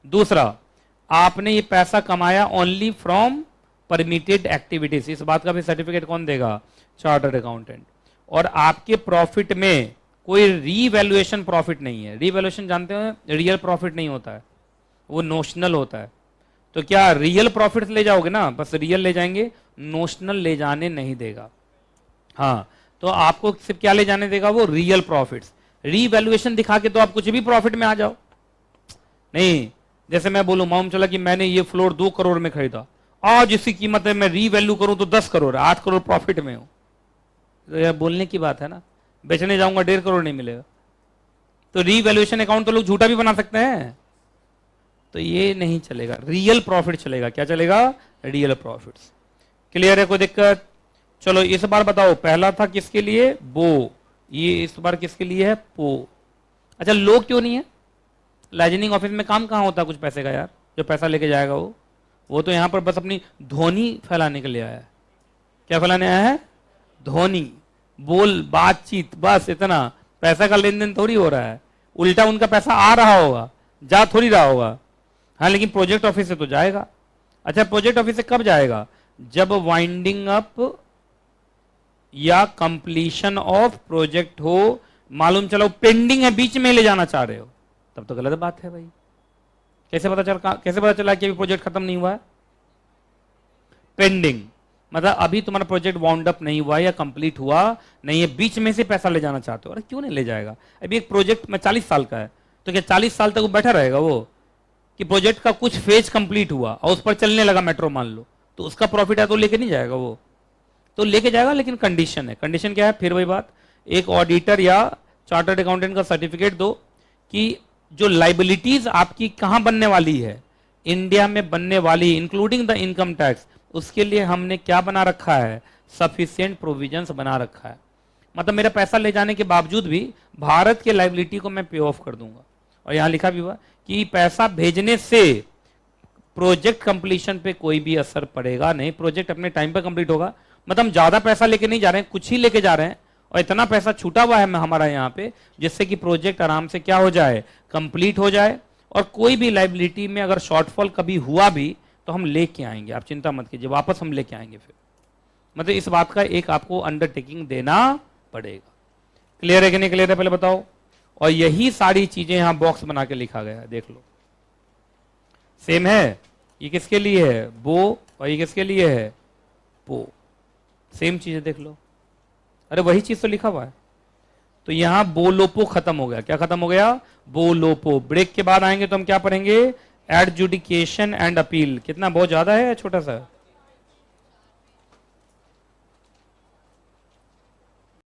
दूसरा, आपने ये पैसा कमाया ओनली फ्रॉम परमिटेड एक्टिविटीज, इस बात का भी सर्टिफिकेट कौन देगा? Chartered accountant. और आपके प्रॉफिट में कोई रीवैल्यूएशन प्रॉफिट नहीं है। रीवैल्यूएशन जानते हैं, रियल प्रॉफिट नहीं होता है, वो नोशनल होता है। तो क्या रियल प्रॉफिट ले जाओगे ना, बस रियल ले जाएंगे, नोशनल ले जाने नहीं देगा। हाँ, तो आपको सिर्फ क्या ले जाने देगा? वो रियल प्रॉफिट्स। रीवैल्यूएशन दिखा के तो आप कुछ भी प्रॉफिट में आ जाओ नहीं। जैसे मैं बोलूं मालूम चला कि मैंने ये फ्लोर 2 करोड़ में खरीदा, आज इसकी कीमत है, मैं रीवैल्यू करूं तो 10 करोड़, 8 करोड़ प्रॉफिट में हूं। तो यह बोलने की बात है ना, बेचने जाऊंगा 1.5 करोड़ नहीं मिलेगा। तो रीवैल्यूएशन अकाउंट तो लोग झूठा भी बना सकते हैं, तो ये नहीं चलेगा, रियल प्रॉफिट चलेगा। क्या चलेगा? Real profits. क्लियर है? कोई दिक्कत? चलो इस बार बताओ, पहला था किसके लिए? बो। ये इस बार किसके लिए है? पो। अच्छा, लो क्यों नहीं है? लाइजनिंग ऑफिस में काम कहां होता है कुछ पैसे का यार? जो पैसा लेके जाएगा वो तो यहां पर बस अपनी ध्वनि फैलाने के लिए आया है। क्या फैलाने आया है? ध्वनि, बोल, बातचीत, बस इतना। पैसा का लेन देन थोड़ी हो रहा है, उल्टा उनका पैसा आ रहा होगा, जा थोड़ी रहा होगा। हाँ, लेकिन प्रोजेक्ट ऑफिस से तो जाएगा। अच्छा, प्रोजेक्ट ऑफिस से कब जाएगा? जब वाइंडिंग अप या कंप्लीशन ऑफ प्रोजेक्ट हो, मालूम चलो पेंडिंग है, बीच में ले जाना चाह रहे हो, तब तो गलत बात है भाई। कैसे पता चला कि अभी प्रोजेक्ट खत्म नहीं हुआ है? पेंडिंग मतलब अभी तुम्हारा प्रोजेक्ट वाउंड अप नहीं हुआ या कंप्लीट हुआ नहीं है, बीच में से पैसा ले जाना चाहते हो। अरे क्यों नहीं ले जाएगा? अभी एक प्रोजेक्ट में 40 साल का है, तो क्या 40 साल तक वो बैठा रहेगा? वो कि प्रोजेक्ट का कुछ फेज कंप्लीट हुआ और उस पर चलने लगा मेट्रो मान लो, तो उसका प्रॉफिट है तो लेके नहीं जाएगा? वो तो लेके जाएगा, लेकिन कंडीशन है। कंडीशन क्या है? फिर वही बात, एक ऑडिटर या चार्टर्ड अकाउंटेंट का सर्टिफिकेट दो कि जो लाइबिलिटीज आपकी कहां बनने वाली है, इंडिया में बनने वाली, इंक्लूडिंग द इनकम टैक्स, उसके लिए हमने क्या बना रखा है? सफिशिएंट प्रोविजंस बना रखा है। मतलब मेरा पैसा ले जाने के बावजूद भी भारत के लाइबिलिटी को मैं पे ऑफ कर दूंगा। और यहां लिखा भी हुआ कि पैसा भेजने से प्रोजेक्ट कंप्लीशन पे कोई भी असर पड़ेगा नहीं, प्रोजेक्ट अपने टाइम पे कंप्लीट होगा। मतलब हम ज्यादा पैसा लेके नहीं जा रहे हैं, कुछ ही लेके जा रहे हैं, और इतना पैसा छूटा हुआ है हमारा यहाँ पे, जिससे कि प्रोजेक्ट आराम से क्या हो जाए? कंप्लीट हो जाए। और कोई भी लाइबिलिटी में अगर शॉर्टफॉल कभी हुआ भी तो हम लेके आएंगे, आप चिंता मत कीजिए, वापस हम लेके आएंगे फिर। मतलब इस बात का एक आपको अंडरटेकिंग देना पड़ेगा। क्लियर है कि नहीं क्लियर है, पहले बताओ। और यही सारी चीजें यहां बॉक्स बना के लिखा गया है, देख लो। सेम है, ये किसके लिए है? बो, और ये किसके लिए है? पो। सेम चीज है, देख लो। अरे वही चीज तो लिखा हुआ है। तो यहां बोलोपो खत्म हो गया। क्या खत्म हो गया? बोलोपो। ब्रेक के बाद आएंगे तो हम क्या पढ़ेंगे? Adjudication and appeal. कितना बहुत ज्यादा है, छोटा सा?